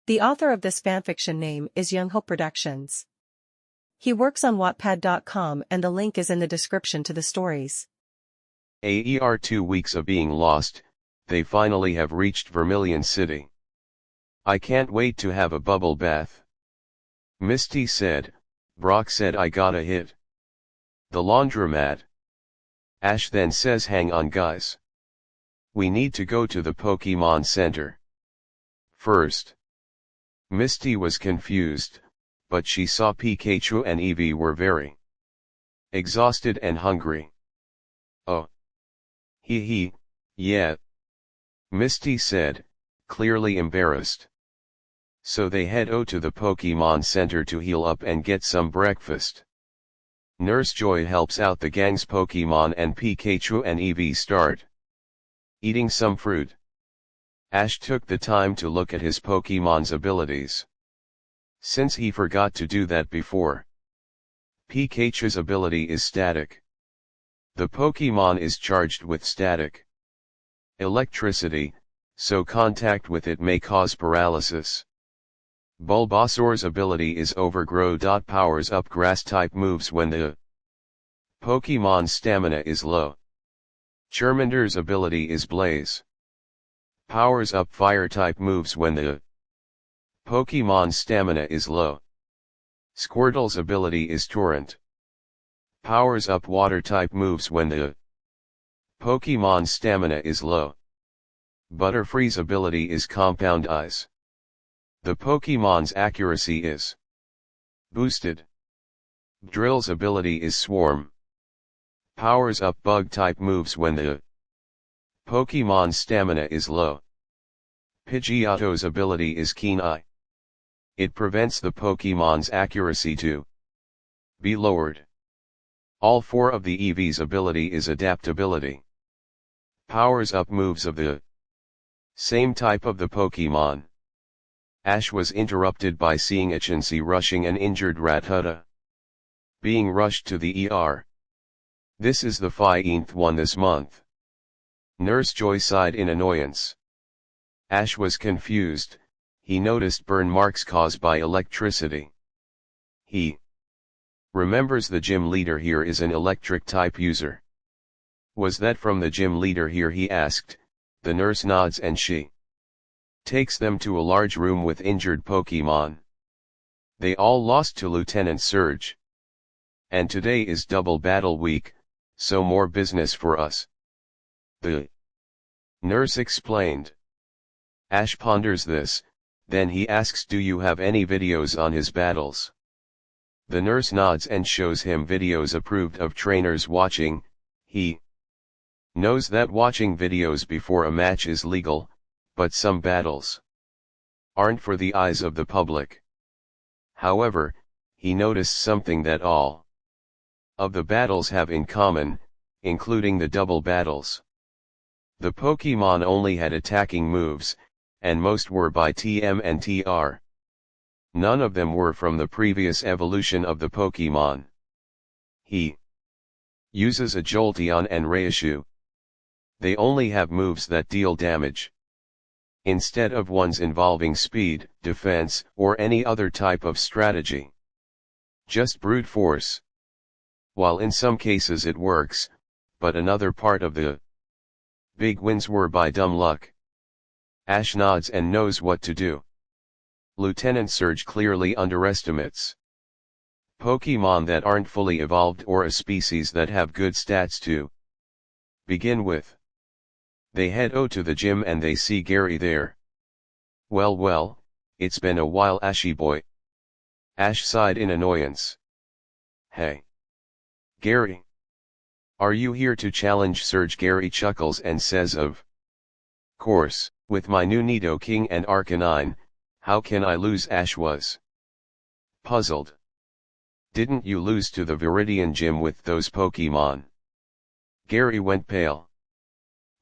The author of this fanfiction name is YoungHopeProductions. He works on Wattpad.com and the link is in the description to the stories. After 2 weeks of being lost, they finally have reached Vermilion City. I can't wait to have a bubble bath. Misty said. Brock said I got a hit. The laundromat. Ash then says hang on guys. We need to go to the Pokemon Center. First. Misty was confused, but she saw Pikachu and Eevee were very exhausted and hungry. Oh. Yeah. Misty said, clearly embarrassed. So they head to the Pokemon Center to heal up and get some breakfast. Nurse Joy helps out the gang's Pokemon and Pikachu and Eevee start eating some fruit. Ash took the time to look at his Pokemon's abilities, since he forgot to do that before. Pikachu's ability is static. The Pokemon is charged with static electricity, so contact with it may cause paralysis. Bulbasaur's ability is Overgrow. Powers up grass-type moves when the Pokemon's stamina is low. Charmander's ability is Blaze. Powers up fire-type moves when the Pokemon's stamina is low. Squirtle's ability is Torrent. Powers up water-type moves when the Pokemon's stamina is low. Butterfree's ability is Compound Eyes. The Pokemon's accuracy is boosted. Drill's ability is Swarm. Powers up Bug-type moves when the Pokemon's stamina is low. Pidgeotto's ability is Keen Eye. It prevents the Pokemon's accuracy to be lowered. All 4 of the Eevee's ability is Adaptability. Powers up moves of the same type of the Pokemon. Ash was interrupted by seeing a Chansey rushing an injured Rattata being rushed to the ER. This is the 15th one this month. Nurse Joy sighed in annoyance. Ash was confused. He noticed burn marks caused by electricity. He remembers the gym leader here is an electric type user. Was that from the gym leader here, he asked. The nurse nods and she takes them to a large room with injured Pokemon. They all lost to Lieutenant Surge. And today is double battle week, so more business for us. The nurse explained. Ash ponders this, then he asks, do you have any videos on his battles? The nurse nods and shows him videos approved of trainers watching. He knows that watching videos before a match is legal, but some battles aren't for the eyes of the public. However, he noticed something that all of the battles have in common, including the double battles. The Pokemon only had attacking moves, and most were by TM and TR. None of them were from the previous evolution of the Pokemon. He uses a Jolteon and Raichu. They only have moves that deal damage, instead of ones involving speed, defense, or any other type of strategy. Just brute force. While in some cases it works, but another part of the big wins were by dumb luck. Ash nods and knows what to do. Lieutenant Surge clearly underestimates Pokemon that aren't fully evolved or a species that have good stats to begin with. They head to the gym and they see Gary there. Well, it's been a while, Ashy boy. Ash sighed in annoyance. Hey. Gary. Are you here to challenge Surge? Gary chuckles and says, of course, with my new Nidoking and Arcanine, how can I lose? Ash was puzzled. Didn't you lose to the Viridian gym with those Pokemon? Gary went pale.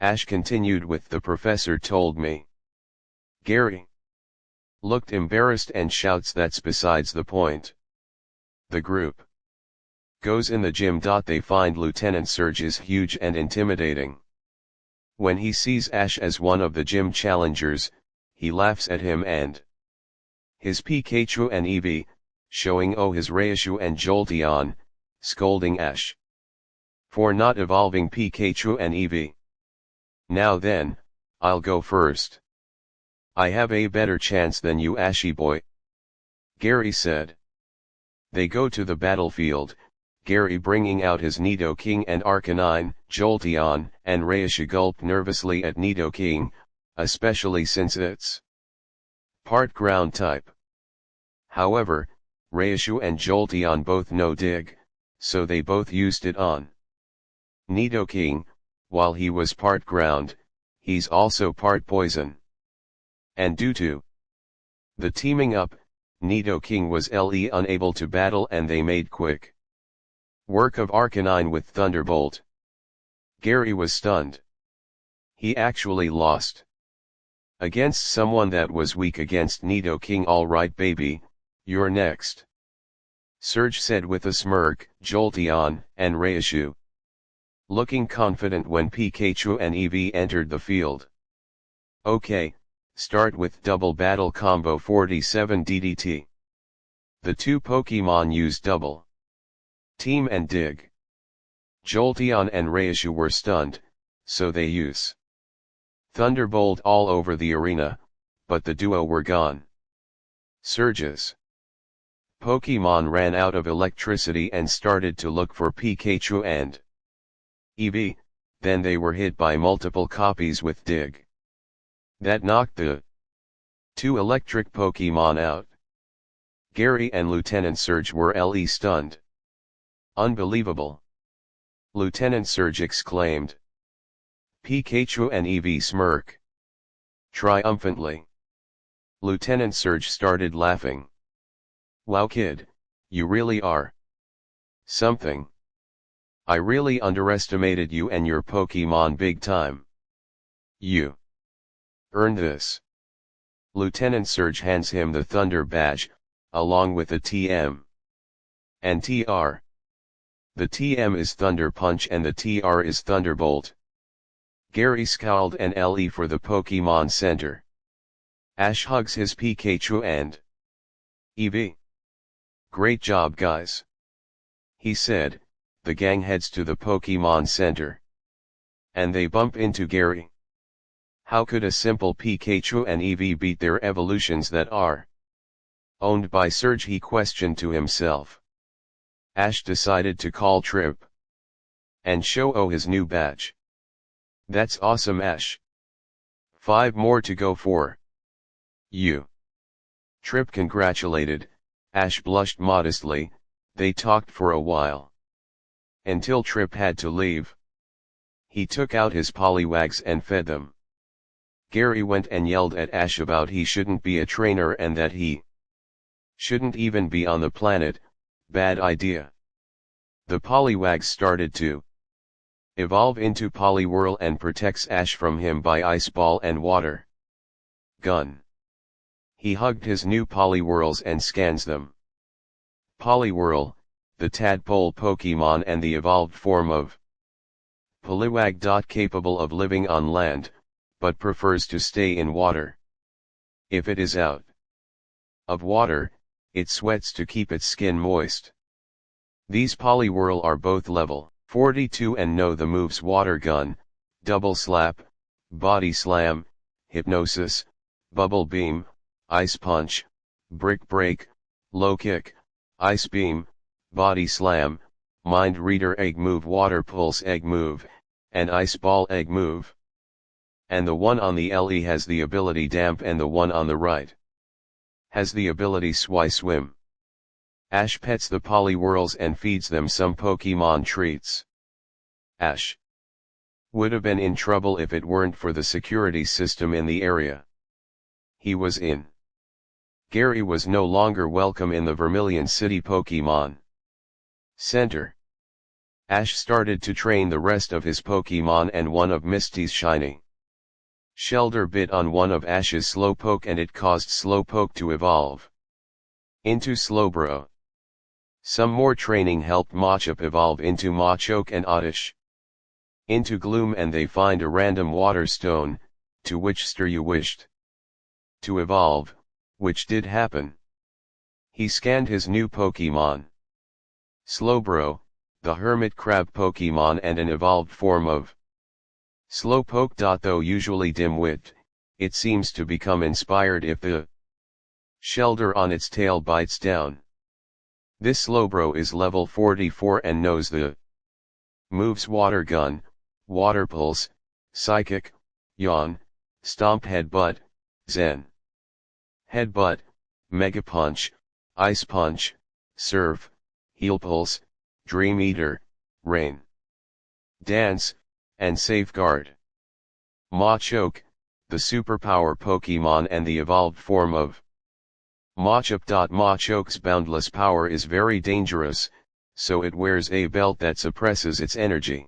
Ash continued with, the professor told me. Gary looked embarrassed and shouts, that's besides the point. The group goes in the gym. They find Lieutenant Surge is huge and intimidating. When he sees Ash as one of the gym challengers, he laughs at him and his Pikachu and Eevee, showing his Raichu and Jolteon, scolding Ash for not evolving Pikachu and Eevee. Now then, I'll go first. I have a better chance than you, Ashy boy, Gary said. They go to the battlefield, Gary bringing out his Nidoking and Arcanine. Jolteon and Raichu gulp nervously at Nidoking, especially since it's part ground type. However, Raichu and Jolteon both know Dig, so they both used it on Nidoking. While he was part ground, he's also part poison. And due to the teaming up, Nidoking was unable to battle and they made quick work of Arcanine with Thunderbolt. Gary was stunned. He actually lost against someone that was weak against Nidoking. Alright baby, you're next, Surge said with a smirk. Jolteon and Raichu looking confident when Pikachu and Eevee entered the field. Okay, start with double battle combo 47 DDT. The two Pokemon use double team and dig. Jolteon and Raichu were stunned, so they use Thunderbolt all over the arena, but the duo were gone. Surge's Pokemon ran out of electricity and started to look for Pikachu and Eevee, then they were hit by multiple copies with Dig. That knocked the two electric Pokemon out. Gary and Lieutenant Surge were stunned. Unbelievable! Lieutenant Surge exclaimed. Pikachu and Eevee smirk triumphantly. Lieutenant Surge started laughing. Wow kid, you really are something. I really underestimated you and your Pokemon big time. You earned this. Lieutenant Surge hands him the Thunder Badge, along with the TM and TR. The TM is Thunder Punch and the TR is Thunderbolt. Gary scowled and LE for the Pokemon Center. Ash hugs his Pikachu and Eevee. Great job guys, he said. The gang heads to the Pokemon Center. And they bump into Gary. How could a simple Pikachu and Eevee beat their evolutions that are owned by Surge? He questioned to himself. Ash decided to call Trip and show his new badge. That's awesome Ash. 5 more to go for you. Trip congratulated. Ash blushed modestly. They talked for a while. Until Trip had to leave. He took out his Poliwags and fed them. Gary went and yelled at Ash about he shouldn't be a trainer and that he shouldn't even be on the planet. Bad idea. The Poliwags started to evolve into Poliwhirl and protects Ash from him by Ice Ball and Water Gun. He hugged his new Poliwhirls and scans them. Poliwhirl, the tadpole Pokemon and the evolved form of Poliwag. Capable of living on land, but prefers to stay in water. If it is out of water, it sweats to keep its skin moist. These Poliwhirl are both level 42 and know the moves Water Gun, Double Slap, Body Slam, Hypnosis, Bubble Beam, Ice Punch, Brick Break, Low Kick, Ice Beam, Body Slam, Mind Reader Egg Move, Water Pulse Egg Move, and Ice Ball Egg Move. And the one on the LE has the ability Damp and the one on the right has the ability Swim. Ash pets the Poliwhirls and feeds them some Pokemon treats. Ash would have been in trouble if it weren't for the security system in the area he was in. Gary was no longer welcome in the Vermilion City Pokemon Center. Ash started to train the rest of his Pokemon and one of Misty's shiny Shelter bit on one of Ash's Slowpoke and it caused Slowpoke to evolve into Slowbro. Some more training helped Machop evolve into Machoke and Oddish into Gloom, and they find a random water stone, to which Storie wished to evolve, which did happen. He scanned his new Pokemon. Slowbro, the hermit crab Pokemon and an evolved form of Slowpoke. Though usually dim-witted, it seems to become inspired if the shelter on its tail bites down. This Slowbro is level 44 and knows the moves Water Gun, Water Pulse, Psychic, Yawn, Stomp, Headbutt, Zen Headbutt, Mega Punch, Ice Punch, Surf, Heal Pulse, Dream Eater, Rain Dance, and Safeguard. Machoke, the superpower Pokemon and the evolved form of Machop. Machoke's boundless power is very dangerous, so it wears a belt that suppresses its energy.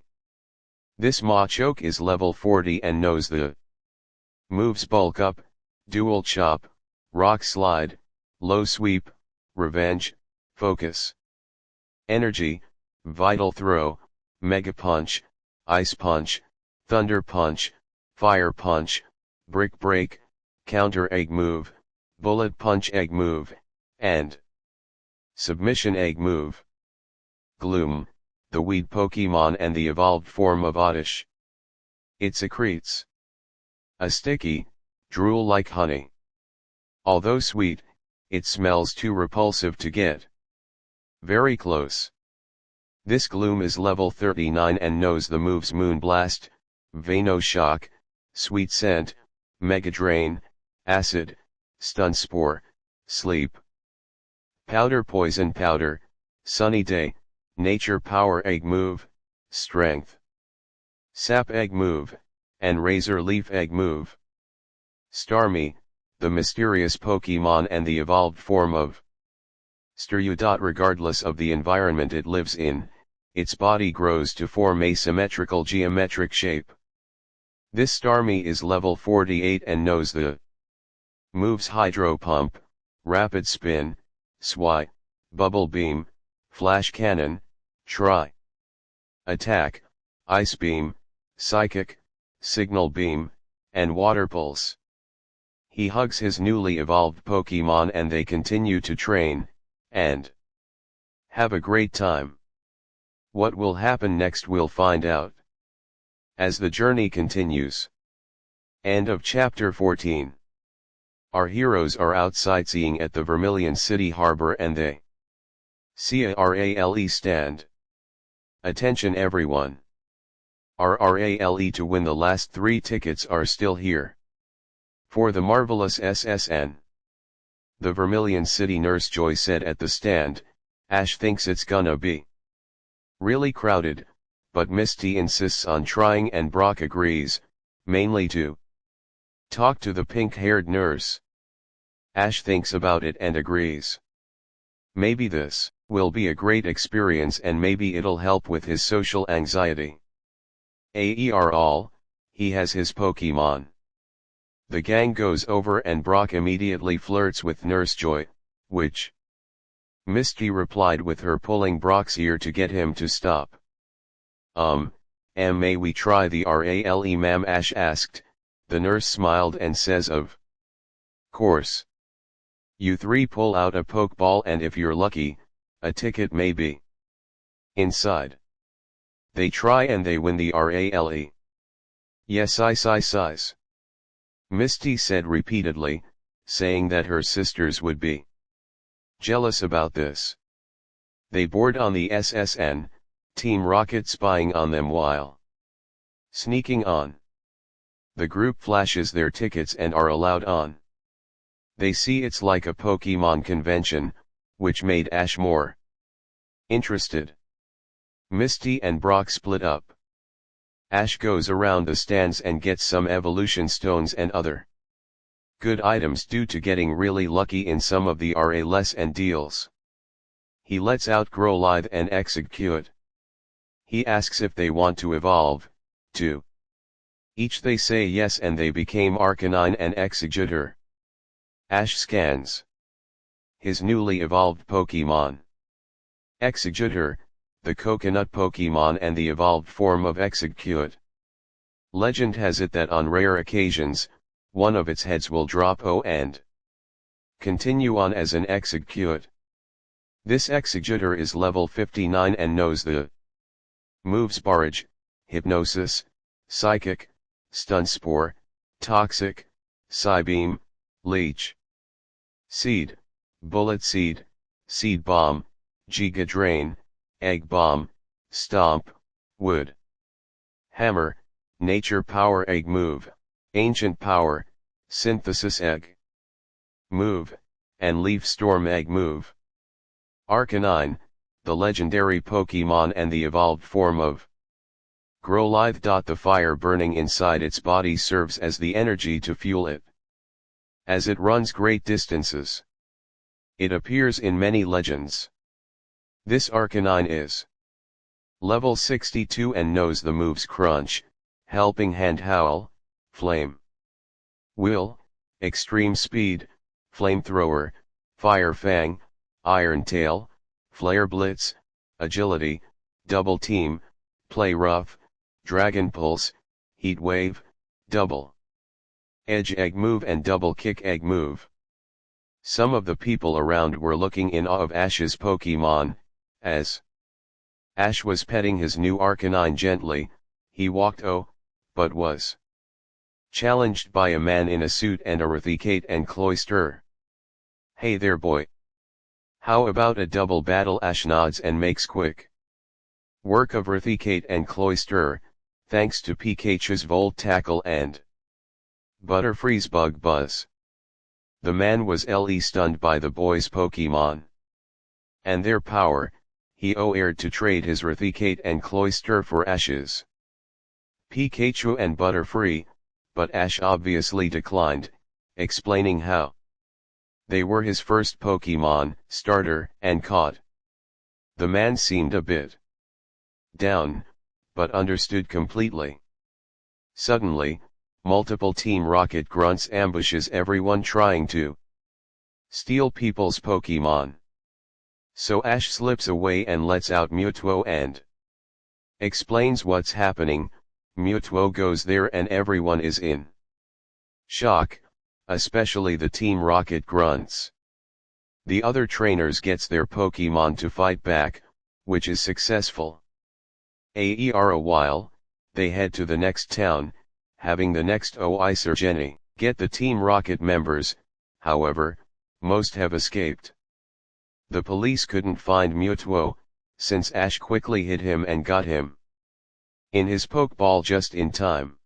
This Machoke is level 40 and knows the moves Bulk Up, Dual Chop, Rock Slide, Low Sweep, Revenge, Focus, Energy, Vital Throw, Mega Punch, Ice Punch, Thunder Punch, Fire Punch, Brick Break, Counter Egg Move, Bullet Punch Egg Move, and Submission Egg Move. Gloom, the weed Pokemon and the evolved form of Oddish. It secretes a sticky, drool-like honey. Although sweet, it smells too repulsive to get very close. This Gloom is level 39 and knows the moves Moonblast, Venoshock, Sweet Scent, Mega Drain, Acid, Stun Spore, Sleep, Powder Poison Powder, Sunny Day, Nature Power Egg Move, Strength, Sap Egg Move, and Razor Leaf Egg Move. Starmie, the mysterious Pokemon and the evolved form of Storie. Regardless of the environment it lives in, its body grows to form a symmetrical geometric shape. This Starmie is level 48 and knows the moves Hydro Pump, Rapid Spin, Swy, Bubble Beam, Flash Cannon, Try Attack, Ice Beam, Psychic, Signal Beam, and Water Pulse. He hugs his newly evolved Pokemon and they continue to train, and have a great time. What will happen next we'll find out as the journey continues. End of chapter 14. Our heroes are out sightseeing at the Vermilion City Harbor and they see a RALE stand. Attention everyone. Our RALE to win the last 3 tickets are still here. For the marvelous SSN. The Vermilion City Nurse Joy said at the stand, Ash thinks it's gonna be really crowded, but Misty insists on trying and Brock agrees, mainly to talk to the pink-haired nurse. Ash thinks about it and agrees. Maybe this will be a great experience and maybe it'll help with his social anxiety. All, he has his Pokemon. The gang goes over and Brock immediately flirts with Nurse Joy, which Misty replied with her pulling Brock's ear to get him to stop. May we try the RALE ma'am? Ash asked. The nurse smiled and says of course. You 3 pull out a Pokeball and if you're lucky, a ticket may be inside. They try and they win the RALE. Yes, size. Misty said repeatedly, saying that her sisters would be jealous about this. They board on the SSN, Team Rocket spying on them while sneaking on. The group flashes their tickets and are allowed on. They see it's like a Pokemon convention, which made Ash more interested. Misty and Brock split up. Ash goes around the stands and gets some evolution stones and other good items due to getting really lucky in some of the RALEs and deals. He lets out Growlithe and Execute. He asks if they want to evolve, too. Each they say yes and they became Arcanine and Executor. Ash scans his newly evolved Pokemon. Executor, the coconut Pokemon and the evolved form of Execute. Legend has it that on rare occasions, one of its heads will drop O and Continue on as an execute. This executor is level 59 and knows the moves Barrage, Hypnosis, Psychic, Stun Spore, Toxic, Psybeam, Leech, Seed, Bullet Seed, Seed Bomb, Giga Drain, Egg Bomb, Stomp, Wood, Hammer, Nature Power Egg Move, Ancient Power, Synthesis Egg Move, and Leaf Storm Egg Move. Arcanine, the legendary Pokemon and the evolved form of Growlithe. The fire burning inside its body serves as the energy to fuel it, as it runs great distances. It appears in many legends. This Arcanine is level 62 and knows the moves Crunch, Helping Hand, Howl, Flame, Will, Extreme Speed, Flamethrower, Fire Fang, Iron Tail, Flare Blitz, Agility, Double Team, Play Rough, Dragon Pulse, Heat Wave, Double Edge Egg Move and Double Kick Egg Move. Some of the people around were looking in awe of Ash's Pokemon. As Ash was petting his new Arcanine gently, he walked but was challenged by a man in a suit and a Raticate and Cloyster. "Hey there, boy. How about a double battle?" Ash nods and makes quick work of Raticate and Cloyster, thanks to Pikachu's Volt Tackle and Butterfree's Bug Buzz. The man was stunned by the boy's Pokemon and their power. He dared to trade his Raticate and Cloyster for Ash's Pikachu and Butterfree, but Ash obviously declined, explaining how they were his first Pokemon, starter, and caught. The man seemed a bit down, but understood completely. Suddenly, multiple Team Rocket grunts ambushes everyone trying to steal people's Pokemon. So Ash slips away and lets out Mewtwo and explains what's happening. Mewtwo goes there and everyone is in shock, especially the Team Rocket grunts. The other trainers gets their Pokemon to fight back, which is successful. After a while, they head to the next town, having the next Oisurgeni get the Team Rocket members. However, most have escaped. The police couldn't find Mewtwo, since Ash quickly hit him and got him in his Pokeball just in time.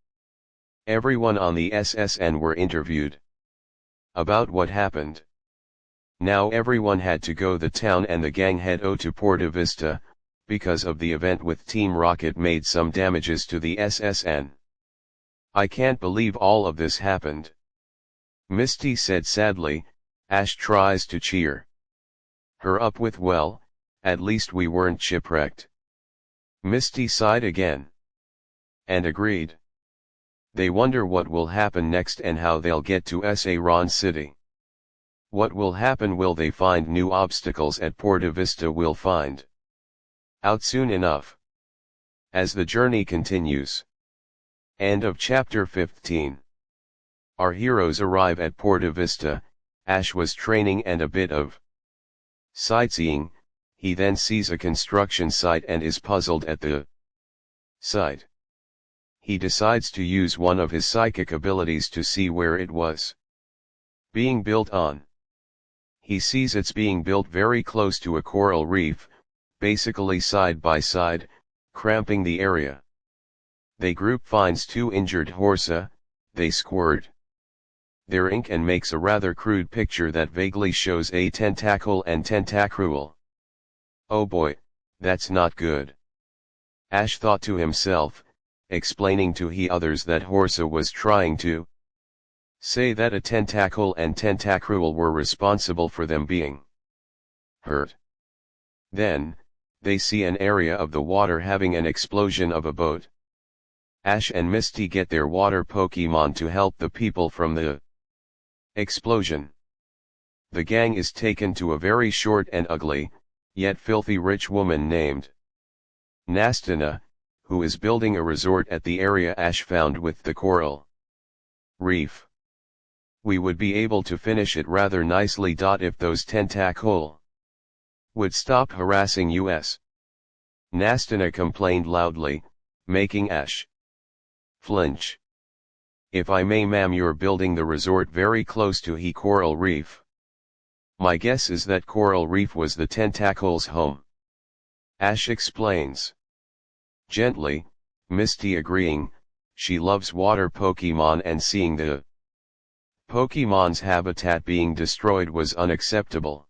Everyone on the SSN were interviewed about what happened. Now everyone had to go the town and the gang head to Porta Vista, because of the event with Team Rocket made some damages to the SSN. "I can't believe all of this happened," Misty said sadly. Ash tries to cheer her up with, "Well, at least we weren't shipwrecked." Misty sighed again and agreed. They wonder what will happen next and how they'll get to Saron City. What will happen? Will they find new obstacles at Porta Vista? We'll find out soon enough, as the journey continues. End of chapter 15. Our heroes arrive at Porta Vista. Ash was training and a bit of sightseeing. He then sees a construction site and is puzzled at the site. He decides to use one of his psychic abilities to see where it was being built on. He sees it's being built very close to a coral reef, basically side by side, cramping the area. The group finds two injured horsa. They squirt their ink and makes a rather crude picture that vaguely shows a tentacle and tentacruel. "Oh boy, that's not good," Ash thought to himself, explaining to the others that Horsa was trying to say that a tentacle and tentacruel were responsible for them being hurt. Then, they see an area of the water having an explosion of a boat. Ash and Misty get their water Pokemon to help the people from the explosion. The gang is taken to a very short and ugly, yet filthy rich woman named Nastina, who is building a resort at the area Ash found with the coral reef. we would be able to finish it rather nicely. If those tentacle would stop harassing us. Nastana complained loudly, making Ash flinch. If I may, ma'am, you're building the resort very close to the coral reef. My guess is that coral reef was the tentacle's home. Ash explains. Gently, Misty agreeing, she loves water Pokemon and seeing the Pokemon's habitat being destroyed was unacceptable.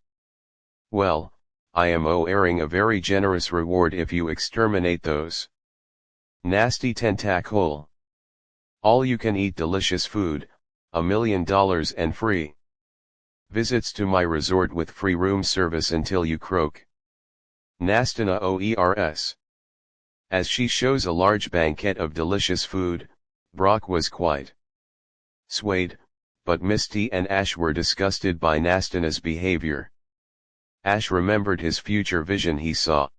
Well, I am offering a very generous reward if you exterminate those nasty tentacle. All you can eat delicious food, $1 million and free visits to my resort with free room service until you croak. Nastana OERS. As she shows a large banquet of delicious food, Brock was quite swayed, but Misty and Ash were disgusted by Nastana's behavior. Ash remembered his future vision he saw.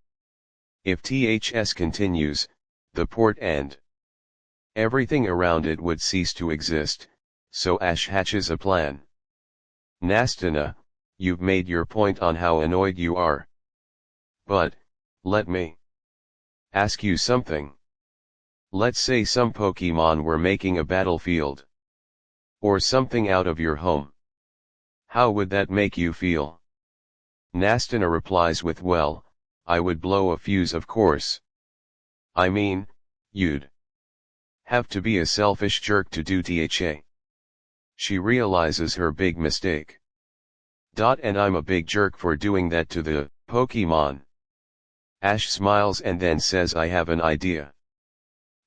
If THS continues, the port and everything around it would cease to exist, so Ash hatches a plan. Nastana, you've made your point on how annoyed you are. But, let me ask you something. Let's say some Pokemon were making a battlefield. Or something out of your home. How would that make you feel? Nastana replies with, well, I would blow a fuse, of course. I mean, you'd have to be a selfish jerk to do THA. She realizes her big mistake. And I'm a big jerk for doing that to the Pokemon. Ash smiles and then says, I have an idea.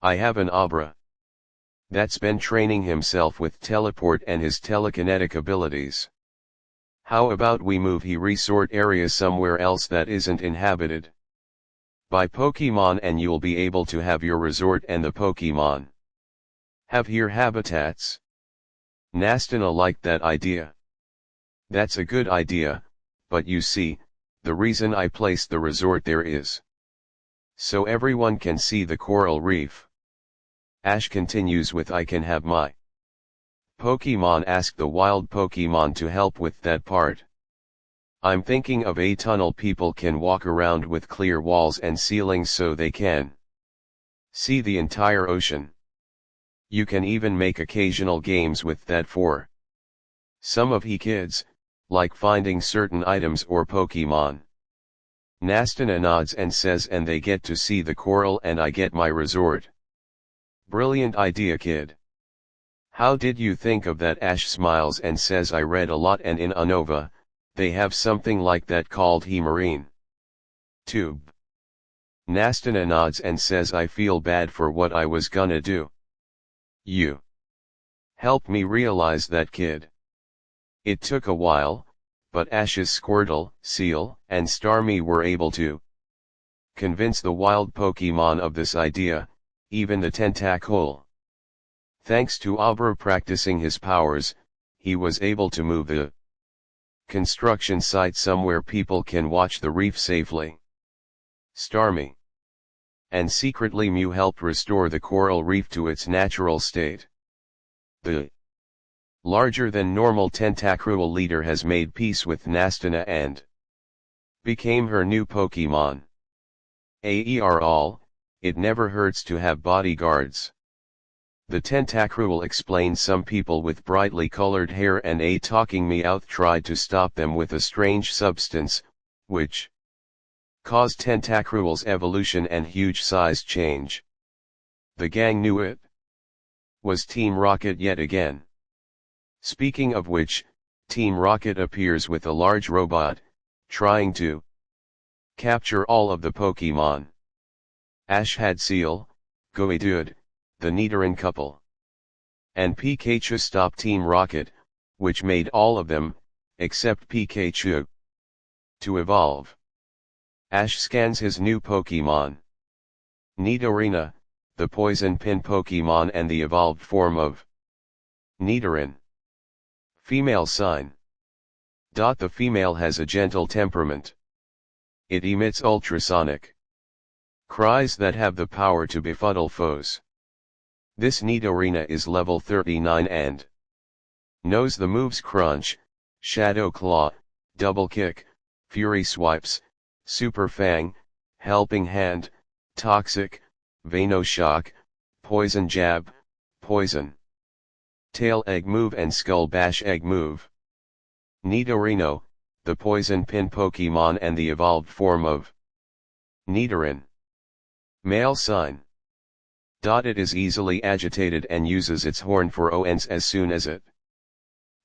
I have an Abra that's been training himself with teleport and his telekinetic abilities. How about we move the resort area somewhere else that isn't inhabited by Pokemon, and you'll be able to have your resort and the Pokemon have here habitats? Nastana liked that idea. That's a good idea, but you see, the reason I placed the resort there is so everyone can see the coral reef. Ash continues with, I can have my Pokemon ask the wild Pokemon to help with that part. I'm thinking of a tunnel people can walk around with clear walls and ceilings so they can see the entire ocean. You can even make occasional games with that for some of the kids, like finding certain items or Pokemon. Nastana nods and says, and they get to see the coral and I get my resort. Brilliant idea, kid. How did you think of that? Ash smiles and says, I read a lot, and in Unova, they have something like that called the marine tube. Nastana nods and says, I feel bad for what I was gonna do. You helped me realize that, kid. It took a while, but Ash's Squirtle, Seal, and Starmie were able to convince the wild Pokemon of this idea, even the Tentacool. Thanks to Abra practicing his powers, he was able to move the construction site somewhere people can watch the reef safely. Starmie and secretly Mew helped restore the coral reef to its natural state. The larger than normal Tentacruel leader has made peace with Nastana and became her new Pokemon. All, it never hurts to have bodyguards. The Tentacruel explained some people with brightly colored hair and a talking Meowth tried to stop them with a strange substance, which caused Tentacruel's evolution and huge size change. The gang knew it was Team Rocket yet again. Speaking of which, Team Rocket appears with a large robot, trying to capture all of the Pokemon. Ash had Seal, Geodude, the Nidoran couple, and Pikachu stop Team Rocket, which made all of them, except Pikachu, to evolve. Ash scans his new Pokemon. Nidorina, the poison pin Pokemon and the evolved form of Nidoran. Female sign. The female has a gentle temperament. It emits ultrasonic cries that have the power to befuddle foes. This Nidorina is level 39 and Knows the moves Crunch, Shadow Claw, Double Kick, Fury Swipes, Super Fang, Helping Hand, Toxic, Vano Shock, Poison Jab, Poison Tail Egg Move and Skull Bash Egg Move. Nidorino, the Poison Pin Pokemon and the evolved form of Nidoran. Male sign. It is easily agitated and uses its horn for ONs as soon as it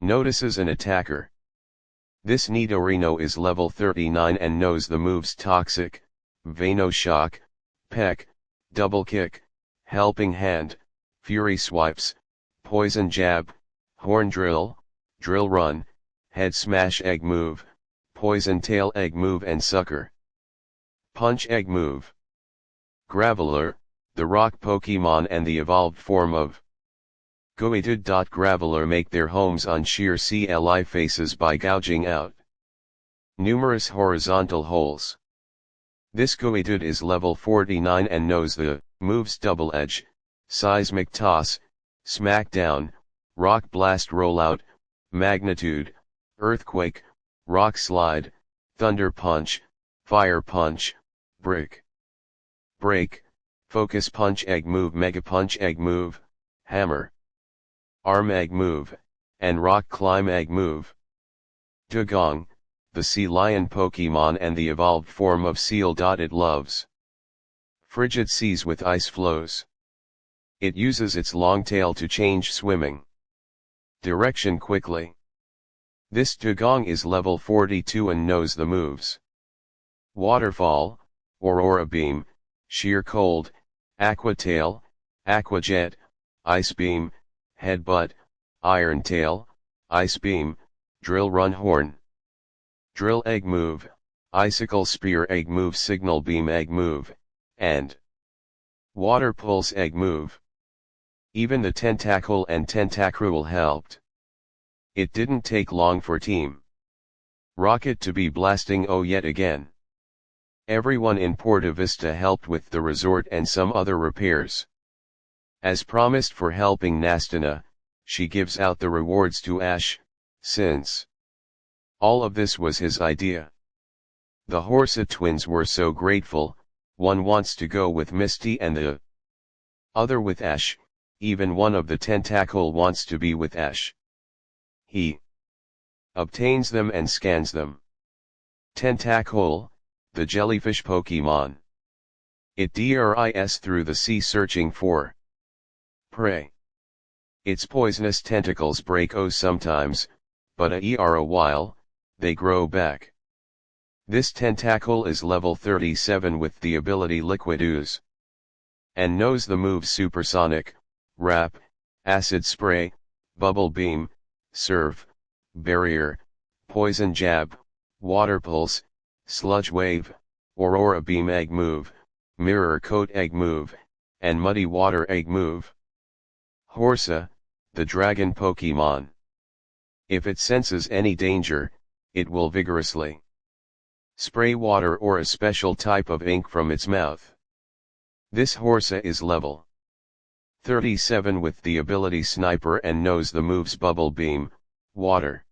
notices an attacker. This Nidorino is level 39 and knows the moves Toxic, Vano Shock, Peck, Double Kick, Helping Hand, Fury Swipes, Poison Jab, Horn Drill, Drill Run, Head Smash Egg Move, Poison Tail Egg Move and Sucker Punch Egg Move. Graveler, the rock Pokemon and the evolved form of Goetud. Graveler make their homes on sheer CLI faces by gouging out numerous horizontal holes. This Goetud is level 49 and knows the moves Double Edge, Seismic Toss, Smackdown, Rock Blast Rollout, Magnitude, Earthquake, Rock Slide, Thunder Punch, Fire Punch, Brick Break, Focus Punch Egg Move, Mega Punch Egg Move, Hammer Arm Egg Move, and Rock Climb Egg Move. Dugong, the sea lion Pokemon and the evolved form of seal. It loves frigid seas with ice flows. It uses its long tail to change swimming direction quickly. This Dugong is level 42 and knows the moves Waterfall, Aurora Beam, Sheer Cold, Aqua Tail, Aqua Jet, Ice Beam, Headbutt, Iron Tail, Ice Beam, Drill Run Horn, Drill Egg Move, Icicle Spear Egg Move, Signal Beam Egg Move, and Water Pulse Egg Move. Even the Tentacle and Tentacruel helped. It didn't take long for Team Rocket to be blasting yet again. Everyone in Porta Vista helped with the resort and some other repairs. As promised for helping Nastina, she gives out the rewards to Ash, since all of this was his idea. The Horsa twins were so grateful, one wants to go with Misty and the other with Ash, even one of the Tentacle wants to be with Ash. He obtains them and scans them. Tentacle, the jellyfish Pokemon. It dris through the sea searching for prey. Its poisonous tentacles break sometimes, but a while, they grow back. This Tentacle is level 37 with the ability Liquid Ooze. And knows the moves Supersonic, Wrap, Acid Spray, Bubble Beam, Surf, Barrier, Poison Jab, Water Pulse, Sludge Wave, Aurora Beam Egg Move, Mirror Coat Egg Move, and Muddy Water Egg Move. Horsa, the dragon Pokemon. If it senses any danger, it will vigorously spray water or a special type of ink from its mouth. This Horsa is level 37 with the ability Sniper and knows the moves Bubble Beam, Water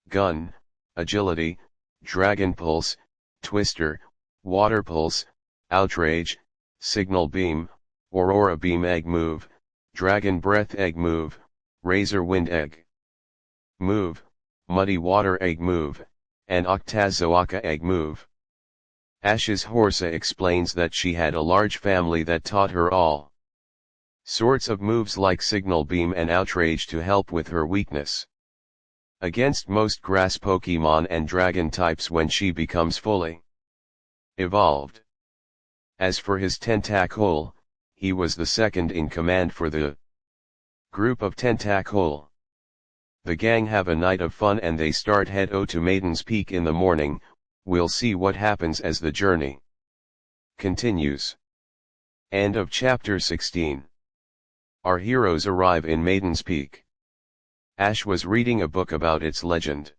Gun, Agility, Dragon Pulse, Twister, Water Pulse, Outrage, Signal Beam, Aurora Beam Egg Move, Dragon Breath Egg Move, Razor Wind Egg Move, Muddy Water Egg Move, and Octazoaka Egg Move. Ash's Horsa explains that she had a large family that taught her all sorts of moves like Signal Beam and Outrage to help with her weakness against most grass Pokemon and dragon types when she becomes fully evolved. As for his Tentacle, he was the second in command for the group of Tentacle. The gang have a night of fun and they start head to Maiden's Peak in the morning. We'll see what happens as the journey continues. End of chapter 16. Our heroes arrive in Maiden's Peak. Ash was reading a book about its legend.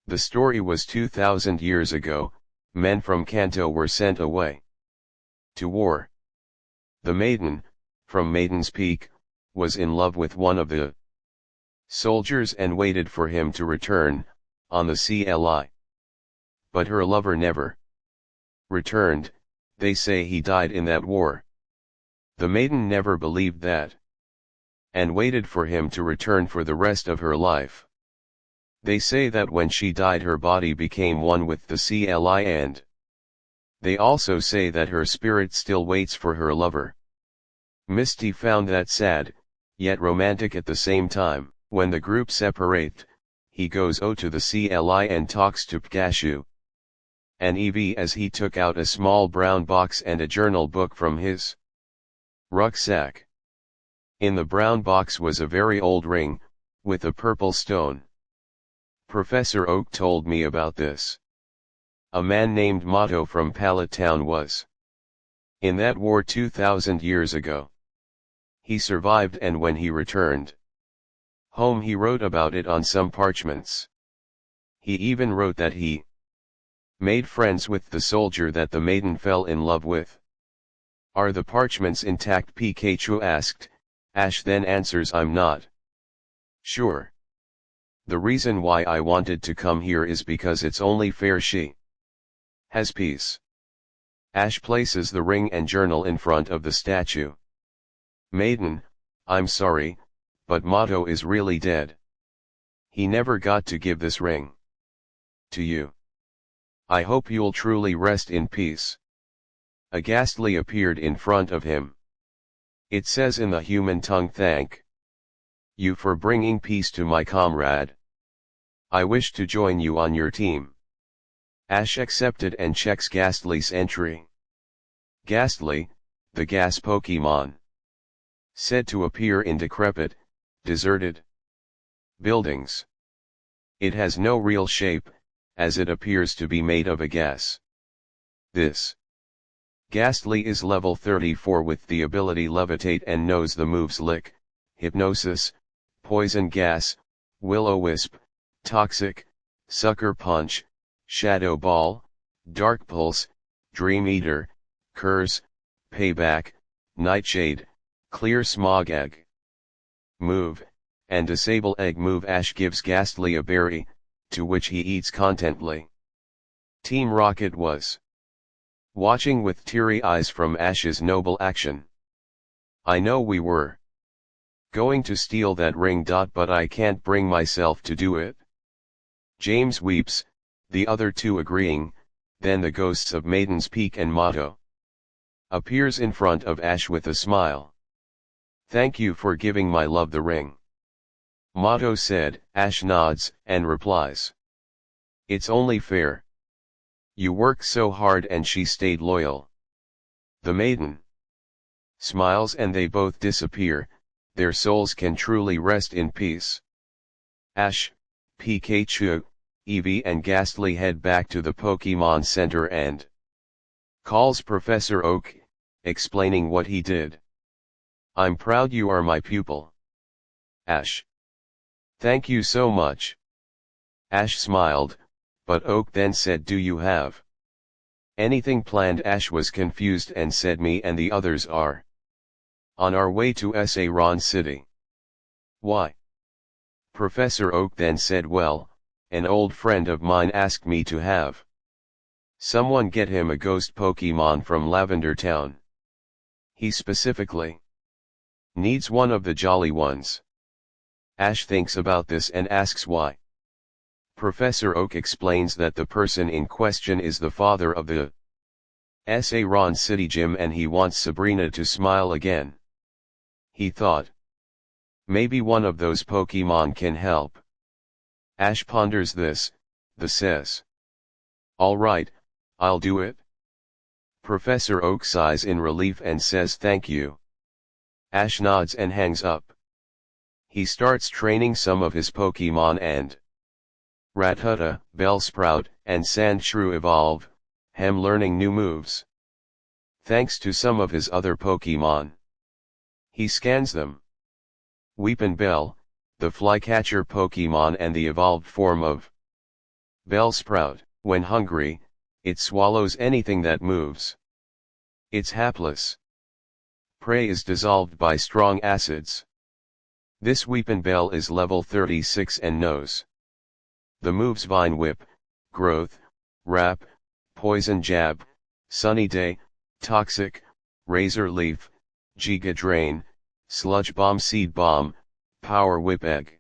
The story was 2,000 years ago. Men from Kanto were sent away to war. The maiden, from Maiden's Peak, was in love with one of the soldiers and waited for him to return, on the CLI. But her lover never returned, they say he died in that war. The maiden never believed that, and waited for him to return for the rest of her life. They say that when she died her body became one with the CLI, and they also say that her spirit still waits for her lover. Misty found that sad, yet romantic at the same time. When the group separate, he goes to the CLI and talks to Pkachu and Evie as he took out a small brown box and a journal book from his rucksack. In the brown box was a very old ring, with a purple stone. Professor Oak told me about this. A man named Motto from Pallet Town was in that war 2,000 years ago. He survived, and when he returned home he wrote about it on some parchments. He even wrote that he made friends with the soldier that the maiden fell in love with. Are the parchments intact? Pikachu asked. Ash then answers, I'm not sure. The reason why I wanted to come here is because it's only fair she has peace. Ash places the ring and journal in front of the statue. Maiden, I'm sorry, but Motto is really dead. He never got to give this ring to you. I hope you'll truly rest in peace. A ghastly appeared in front of him. It says in the human tongue, thank you for bringing peace to my comrade. I wish to join you on your team. Ash accepted and checks Ghastly's entry. Ghastly, the gas Pokemon. Said to appear in decrepit, deserted buildings. It has no real shape, as it appears to be made of a gas. This Ghastly is level 34 with the ability Levitate and knows the moves Lick, Hypnosis, Poison Gas, Will-O-Wisp, Toxic, Sucker Punch, Shadow Ball, Dark Pulse, Dream Eater, Curse, Payback, Nightshade, Clear Smog Egg move, and Disable Egg move. Ash gives Ghastly a berry, to which he eats contentedly. Team Rocket was watching with teary eyes from Ash's noble action. I know we were going to steal that ring. But I can't bring myself to do it. James weeps, the other two agreeing. Then the ghosts of Maiden's Peak and Motto appears in front of Ash with a smile. Thank you for giving my love the ring. Motto said. Ash nods, and replies, it's only fair. You worked so hard and she stayed loyal. The maiden smiles and they both disappear. Their souls can truly rest in peace. Ash, Pikachu, Eevee and Ghastly head back to the Pokemon Center and calls Professor Oak, explaining what he did. I'm proud you are my pupil. Ash. Thank you so much. Ash smiled, but Oak then said, do you have anything planned? Ash was confused and said, me and the others are on our way to Ron City. Why? Professor Oak then said, well, an old friend of mine asked me to have someone get him a ghost Pokemon from Lavender Town. He specifically needs one of the jolly ones. Ash thinks about this and asks why. Professor Oak explains that the person in question is the father of the Ron City Gym and he wants Sabrina to smile again. He thought maybe one of those Pokemon can help. Ash ponders this, then says, alright, I'll do it. Professor Oak sighs in relief and says thank you. Ash nods and hangs up. He starts training some of his Pokemon and Rattata, Bellsprout, and Sandshrew evolve, him learning new moves. Thanks to some of his other Pokemon. He scans them. Weepinbell, the flycatcher Pokemon and the evolved form of Bellsprout, when hungry, it swallows anything that moves. It's hapless. Prey is dissolved by strong acids. This Weepin' Bell is level 36 and knows the moves Vine Whip, Growth, Wrap, Poison Jab, Sunny Day, Toxic, Razor Leaf, Giga Drain, Sludge Bomb Seed Bomb, Power Whip Egg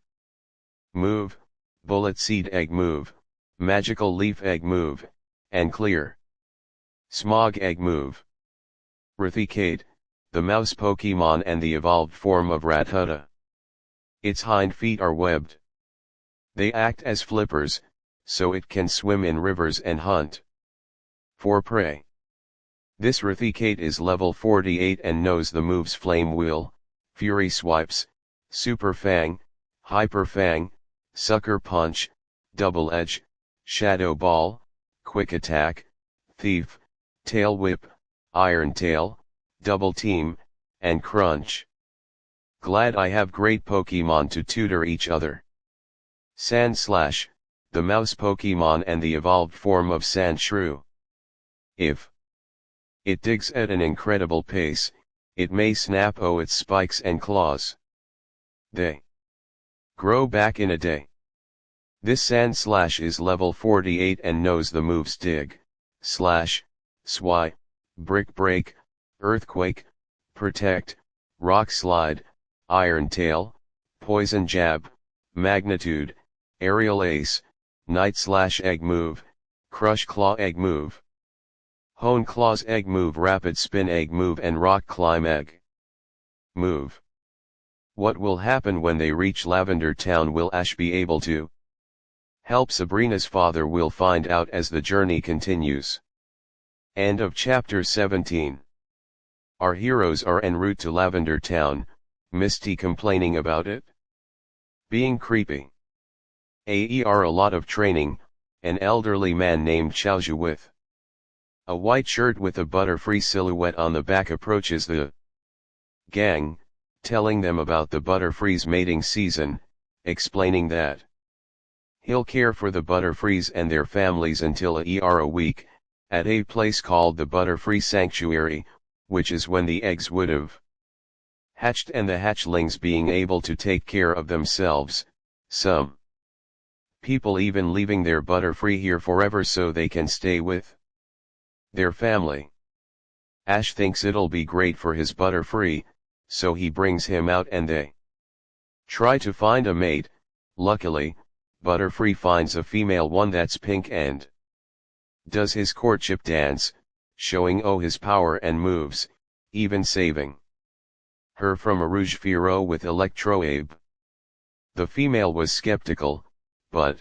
Move, Bullet Seed Egg Move, Magical Leaf Egg Move, and Clear Smog Egg Move. Raticate, the mouse Pokemon and the evolved form of Rattata. Its hind feet are webbed. They act as flippers, so it can swim in rivers and hunt for prey. This Raticate is level 48 and knows the moves Flame Wheel, Fury Swipes, Super Fang, Hyper Fang, Sucker Punch, Double Edge, Shadow Ball, Quick Attack, Thief, Tail Whip, Iron Tail, Double Team, and Crunch. Glad I have great Pokemon to tutor each other. Sandslash, the mouse Pokemon and the evolved form of Sandshrew. If it digs at an incredible pace, it may snap its spikes and claws. They grow back in a day. This Sandslash is level 48 and knows the moves Dig, Slash, Swy, Brick Break, Earthquake, Protect, Rock Slide, Iron Tail, Poison Jab, Magnitude, Aerial Ace, Night Slash Egg Move, Crush Claw Egg Move, Hone Claws Egg Move, Rapid Spin Egg Move, and Rock Climb Egg Move. What will happen when they reach Lavender Town? Will Ash be able to help Sabrina's father? We'll find out as the journey continues. End of chapter 17. Our heroes are en route to Lavender Town, Misty complaining about it being creepy. A lot of training, an elderly man named Chaozu with a white shirt with a Butterfree silhouette on the back approaches the gang, telling them about the Butterfree's mating season, explaining that he'll care for the Butterfrees and their families until a week, at a place called the Butterfree Sanctuary, which is when the eggs would have hatched and the hatchlings being able to take care of themselves, some people even leaving their Butterfree here forever so they can stay with their family. Ash thinks it'll be great for his Butterfree, so he brings him out and they try to find a mate. Luckily, Butterfree finds a female one that's pink and does his courtship dance, showing his power and moves, even saving her from a Rouge Firo with Electroabe. The female was skeptical, but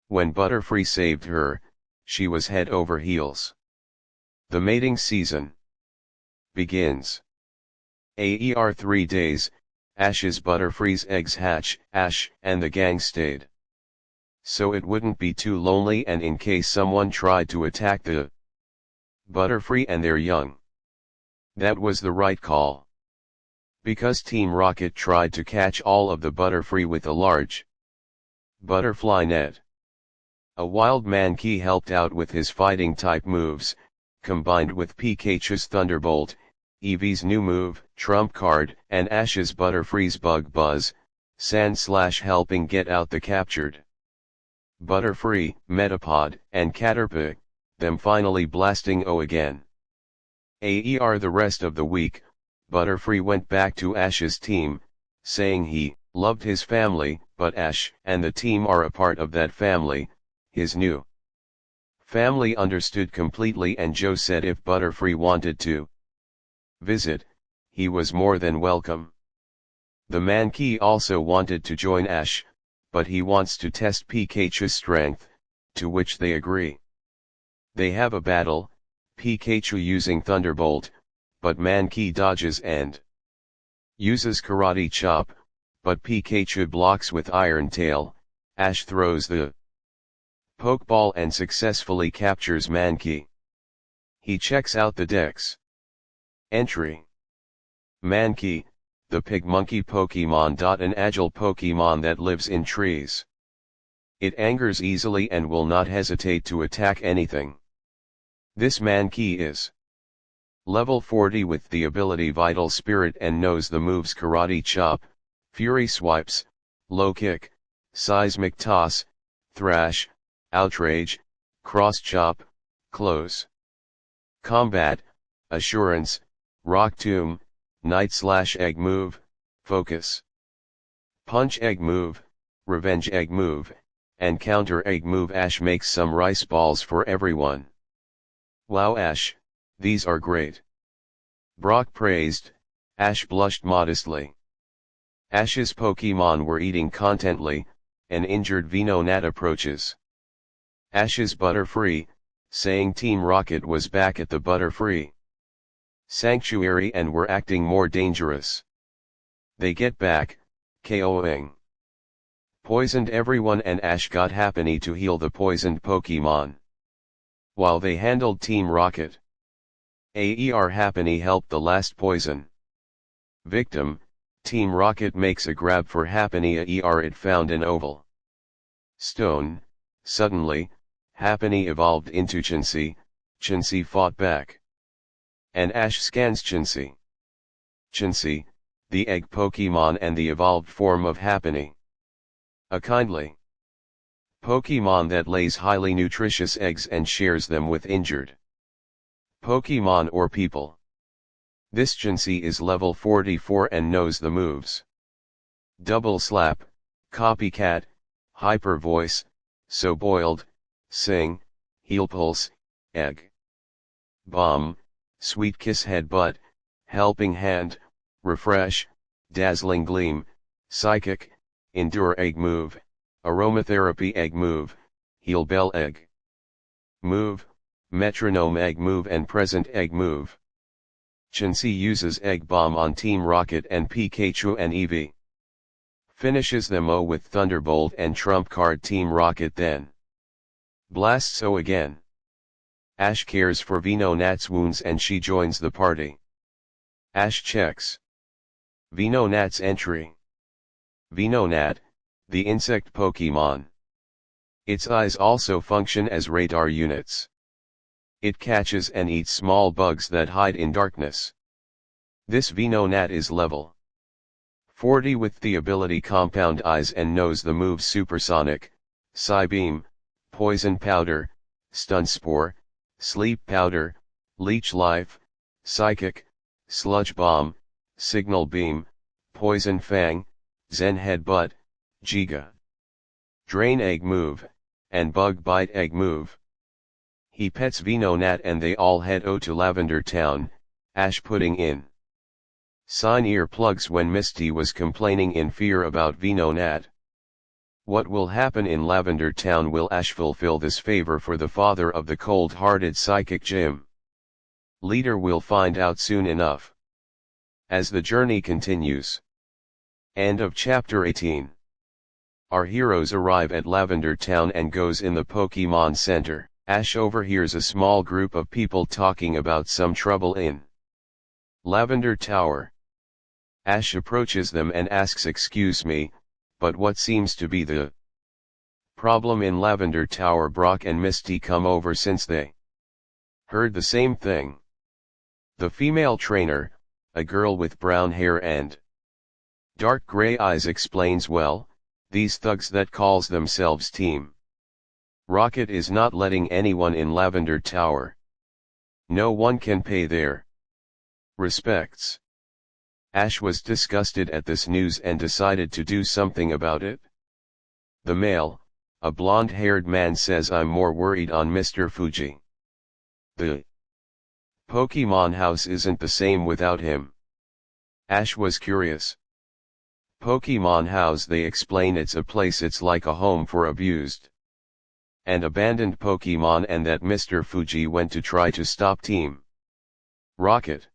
when Butterfree saved her, she was head over heels. The mating season begins. 3 days, Ash's Butterfree's eggs hatch. Ash and the gang stayed so it wouldn't be too lonely and in case someone tried to attack the Butterfree and their young. That was the right call. Because Team Rocket tried to catch all of the Butterfree with a large butterfly net. A wild Mankey helped out with his fighting type moves, combined with Pikachu's Thunderbolt, Eevee's new move, Trump Card, and Ash's Butterfree's Bug Buzz, Sandslash helping get out the captured Butterfree, Metapod, and Caterpie, them finally blasting again. The rest of the week, Butterfree went back to Ash's team, saying he loved his family, but Ash and the team are a part of that family. His new family understood completely, and Joe said if Butterfree wanted to visit, he was more than welcome. The Mankey also wanted to join Ash, but he wants to test Pikachu's strength, to which they agree. They have a battle, Pikachu using Thunderbolt, but Mankey dodges and uses Karate Chop, but Pikachu blocks with Iron Tail. Ash throws the Pokeball and successfully captures Mankey. He checks out the dex entry. Mankey, the pig monkey Pokemon. An agile Pokemon that lives in trees. It angers easily and will not hesitate to attack anything. This Mankey is level 40 with the ability Vital Spirit and knows the moves Karate Chop, Fury swipes, low kick, seismic toss, thrash, outrage, cross chop, close. Combat, assurance, rock tomb, knight/egg move, focus. Punch egg move, revenge egg move, and counter egg move. Ash makes some rice balls for everyone. Wow Ash, these are great. Brock praised, Ash blushed modestly. Ash's Pokemon were eating contently, an injured Venonat approaches. Ash's Butterfree, saying Team Rocket was back at the Butterfree Sanctuary and were acting more dangerous. They get back, KOing. Poisoned everyone and Ash got Happiny to heal the poisoned Pokemon. While they handled Team Rocket, AER Happiny helped the last poison victim. Team Rocket makes a grab for Happiny. AER it found an oval stone. Suddenly, Happiny evolved into Chansey. Chansey fought back. And Ash scans Chansey. Chansey, the egg Pokemon and the evolved form of Happiny. A kindly Pokemon that lays highly nutritious eggs and shares them with injured Pokemon or people. This Chansey is level 44 and knows the moves. Double Slap, Copycat, Hyper Voice, So Boiled, Sing, Heal Pulse, Egg Bomb, Sweet Kiss Headbutt, Helping Hand, Refresh, Dazzling Gleam, Psychic, Endure Egg Move, Aromatherapy Egg Move, Heal Bell Egg Move, Metronome Egg Move and Present Egg Move. Chansey uses Egg Bomb on Team Rocket and Pikachu and Eevee. Finishes them with Thunderbolt and Trump Card. Team Rocket then blasts again. Ash cares for Venonat's wounds and she joins the party. Ash checks Venonat's entry. Venonat, the insect Pokemon. Its eyes also function as radar units. It catches and eats small bugs that hide in darkness. This Venonat is level 40 with the ability Compound Eyes and knows the moves Supersonic, Psybeam, Poison Powder, Stun Spore, Sleep Powder, Leech Life, Psychic, Sludge Bomb, Signal Beam, Poison Fang, Zen Headbutt, Giga Drain Egg Move, and Bug Bite Egg Move. He pets Venonat and they all head to Lavender Town, Ash putting in sign earplugs when Misty was complaining in fear about Venonat. What will happen in Lavender Town? Will Ash fulfill this favor for the father of the cold-hearted psychic Jim? Leader will find out soon enough. As the journey continues. End of chapter 18. Our heroes arrive at Lavender Town and goes in the Pokemon Center. Ash overhears a small group of people talking about some trouble in Lavender Tower. Ash approaches them and asks, "Excuse me, but what seems to be the problem in Lavender Tower?" Brock and Misty come over since they heard the same thing. The female trainer, a girl with brown hair and dark gray eyes, explains, "Well, these thugs that calls themselves Team Rocket is not letting anyone in Lavender Tower. No one can pay their respects." Ash was disgusted at this news and decided to do something about it. The male, a blonde-haired man, says, "I'm more worried on Mr. Fuji. The Pokemon house isn't the same without him." Ash was curious. Pokemon house, they explain, it's a place, it's like a home for abused and abandoned Pokemon, and that Mr. Fuji went to try to stop Team Rocket.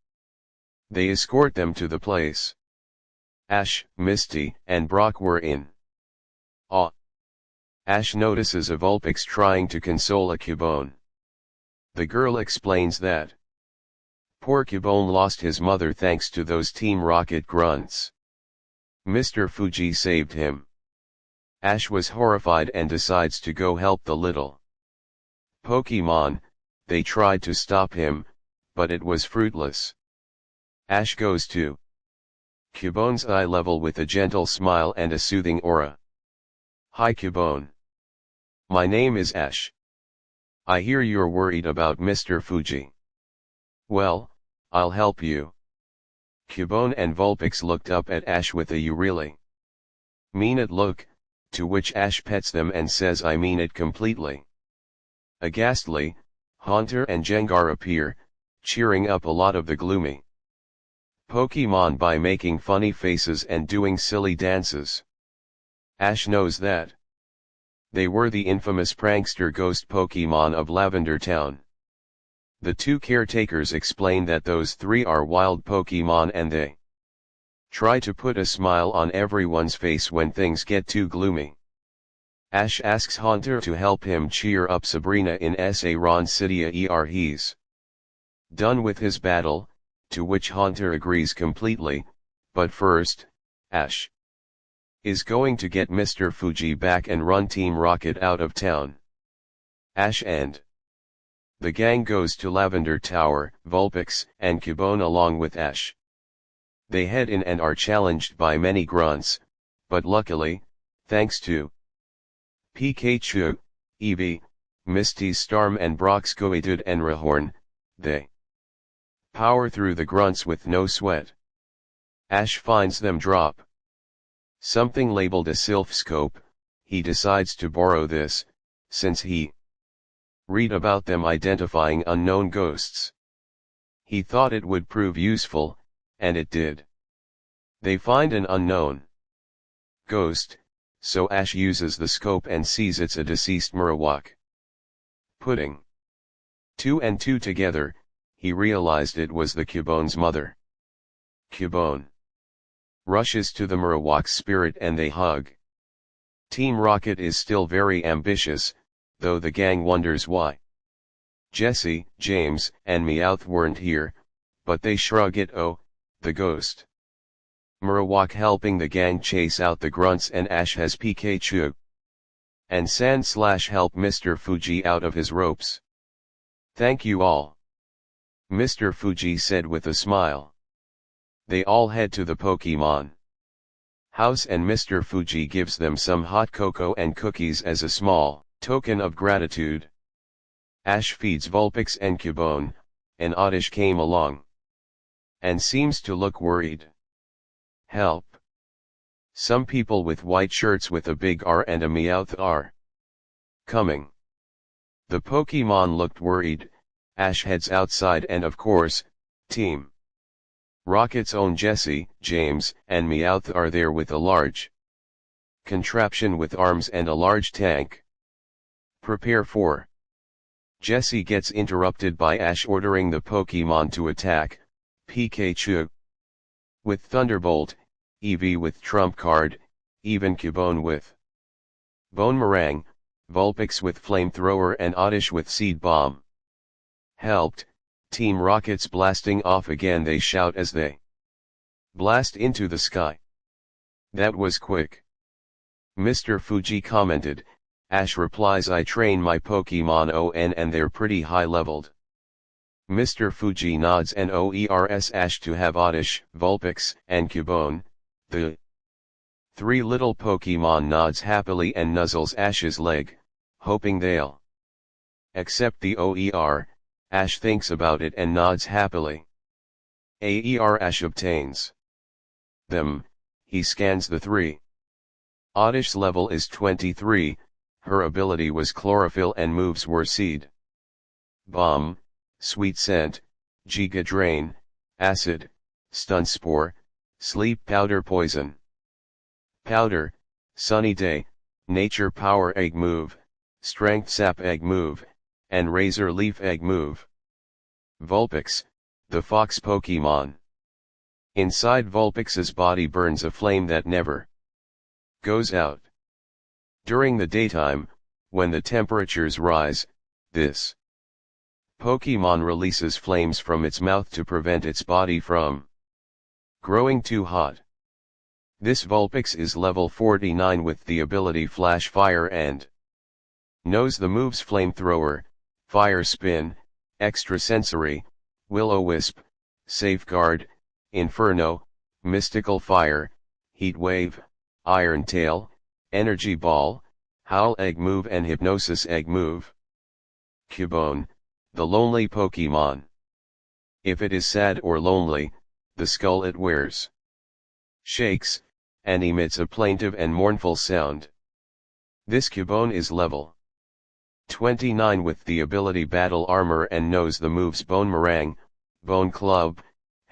They escort them to the place. Ash, Misty, and Brock were in awe. Ash notices a Vulpix trying to console a Cubone. The girl explains that poor Cubone lost his mother thanks to those Team Rocket grunts. Mr. Fuji saved him. Ash was horrified and decides to go help the little Pokemon. They tried to stop him, but it was fruitless. Ash goes to Cubone's eye level with a gentle smile and a soothing aura. Hi Cubone. My name is Ash. I hear you're worried about Mr. Fuji. Well, I'll help you. Cubone and Vulpix looked up at Ash with a "you really mean it" look, to which Ash pets them and says "I mean it completely." Aghastly, Haunter and Jengar appear, cheering up a lot of the gloomy Pokemon by making funny faces and doing silly dances. Ash knows that they were the infamous prankster ghost Pokemon of Lavender Town. The two caretakers explain that those three are wild Pokemon and they try to put a smile on everyone's face when things get too gloomy. Ash asks Haunter to help him cheer up Sabrina in Ron City. He's done with his battle, to which Haunter agrees completely, but first, Ash is going to get Mr. Fuji back and run Team Rocket out of town. Ash and the gang goes to Lavender Tower, Vulpix and Cubone along with Ash. They head in and are challenged by many grunts, but luckily, thanks to Pikachu, Eevee, Misty's Storm and Brock's Goedude and Rhyhorn, they power through the grunts with no sweat. Ash finds them drop something labeled a Sylph Scope. He decides to borrow this, since he read about them identifying unknown ghosts. He thought it would prove useful, and it did. They find an unknown ghost, so Ash uses the scope and sees it's a deceased Marowak. Putting two and two together, he realized it was the Cubone's mother. Cubone rushes to the Marowak's spirit and they hug. Team Rocket is still very ambitious, though the gang wonders why Jesse, James, and Meowth weren't here, but they shrug it. Oh, the ghost Marowak helping the gang chase out the grunts, and Ash has Pikachu and Sand Slash help Mr. Fuji out of his ropes. Thank you all, Mr. Fuji said with a smile. They all head to the Pokemon house and Mr. Fuji gives them some hot cocoa and cookies as a small token of gratitude. Ash feeds Vulpix and Cubone, and Oddish came along and seems to look worried. Help! Some people with white shirts with a big R and a Meowth are coming. The Pokemon looked worried. Ash heads outside and of course, Team Rocket's own Jesse, James, and Meowth are there with a large contraption with arms and a large tank. Prepare for. Jesse gets interrupted by Ash ordering the Pokemon to attack, Pikachu with Thunderbolt, Eevee with Trump Card, even Cubone with Boomerang, Vulpix with Flamethrower and Oddish with Seed Bomb. Helped, Team Rocket's blasting off again, they shout as they blast into the sky. That was quick, Mr. Fuji commented. Ash replies, I train my Pokemon ON and they're pretty high leveled. Mr. Fuji nods and OERS Ash to have Oddish, Vulpix, and Cubone. The three little Pokemon nods happily and nuzzles Ash's leg, hoping they'll accept the OER. Ash thinks about it and nods happily. AER Ash obtains them. He scans the three. Oddish's level is 23, her ability was Chlorophyll and moves were Seed Bomb, Sweet Scent, Giga Drain, Acid, Stun Spore, Sleep Powder, Poison Powder, Sunny Day, Nature Power Egg Move, Strength Sap Egg Move, and Razor Leaf Egg Move. Vulpix, the fox Pokemon. Inside Vulpix's body burns a flame that never goes out. During the daytime, when the temperatures rise, this Pokemon releases flames from its mouth to prevent its body from growing too hot. This Vulpix is level 49 with the ability Flash Fire and knows the moves Flamethrower, Fire Spin, Extrasensory, Will-O-Wisp, Safeguard, Inferno, Mystical Fire, Heat Wave, Iron Tail, Energy Ball, Howl Egg Move and Hypnosis Egg Move. Cubone, the lonely Pokemon. If it is sad or lonely, the skull it wears shakes, and emits a plaintive and mournful sound. This Cubone is level 29 with the ability Battle Armor and knows the moves Bone Meringue, Bone Club,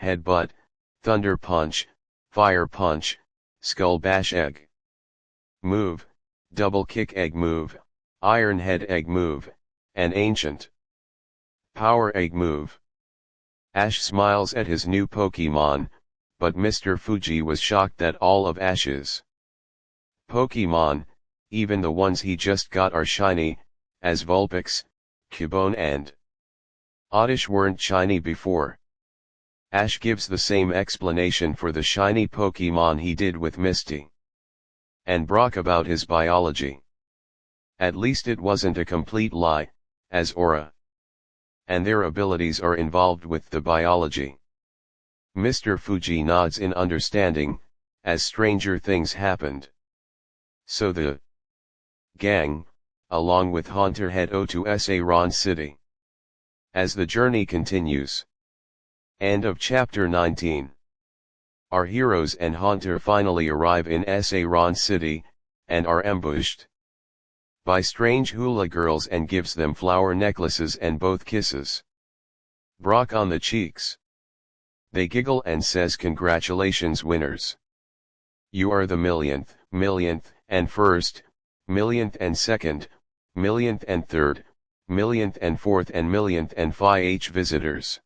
Headbutt, Thunder Punch, Fire Punch, Skull Bash Egg Move, Double Kick Egg Move, Iron Head Egg Move, and Ancient Power Egg Move. Ash smiles at his new Pokemon, but Mr. Fuji was shocked that all of Ash's Pokemon, even the ones he just got, are shiny, as Vulpix, Cubone and Oddish weren't shiny before. Ash gives the same explanation for the shiny Pokemon he did with Misty and Brock about his biology. At least it wasn't a complete lie, as Aura and their abilities are involved with the biology. Mr. Fuji nods in understanding, as stranger things happened. So the gang, along with Haunter, head to Saron City. As the journey continues. End of chapter 19. Our heroes and Haunter finally arrive in Saron City, and are ambushed by strange hula girls and gives them flower necklaces and both kisses Brock on the cheeks. They giggle and says, "Congratulations, winners. You are the millionth, and first, millionth and second, millionth and third, millionth and fourth and millionth and 5th visitors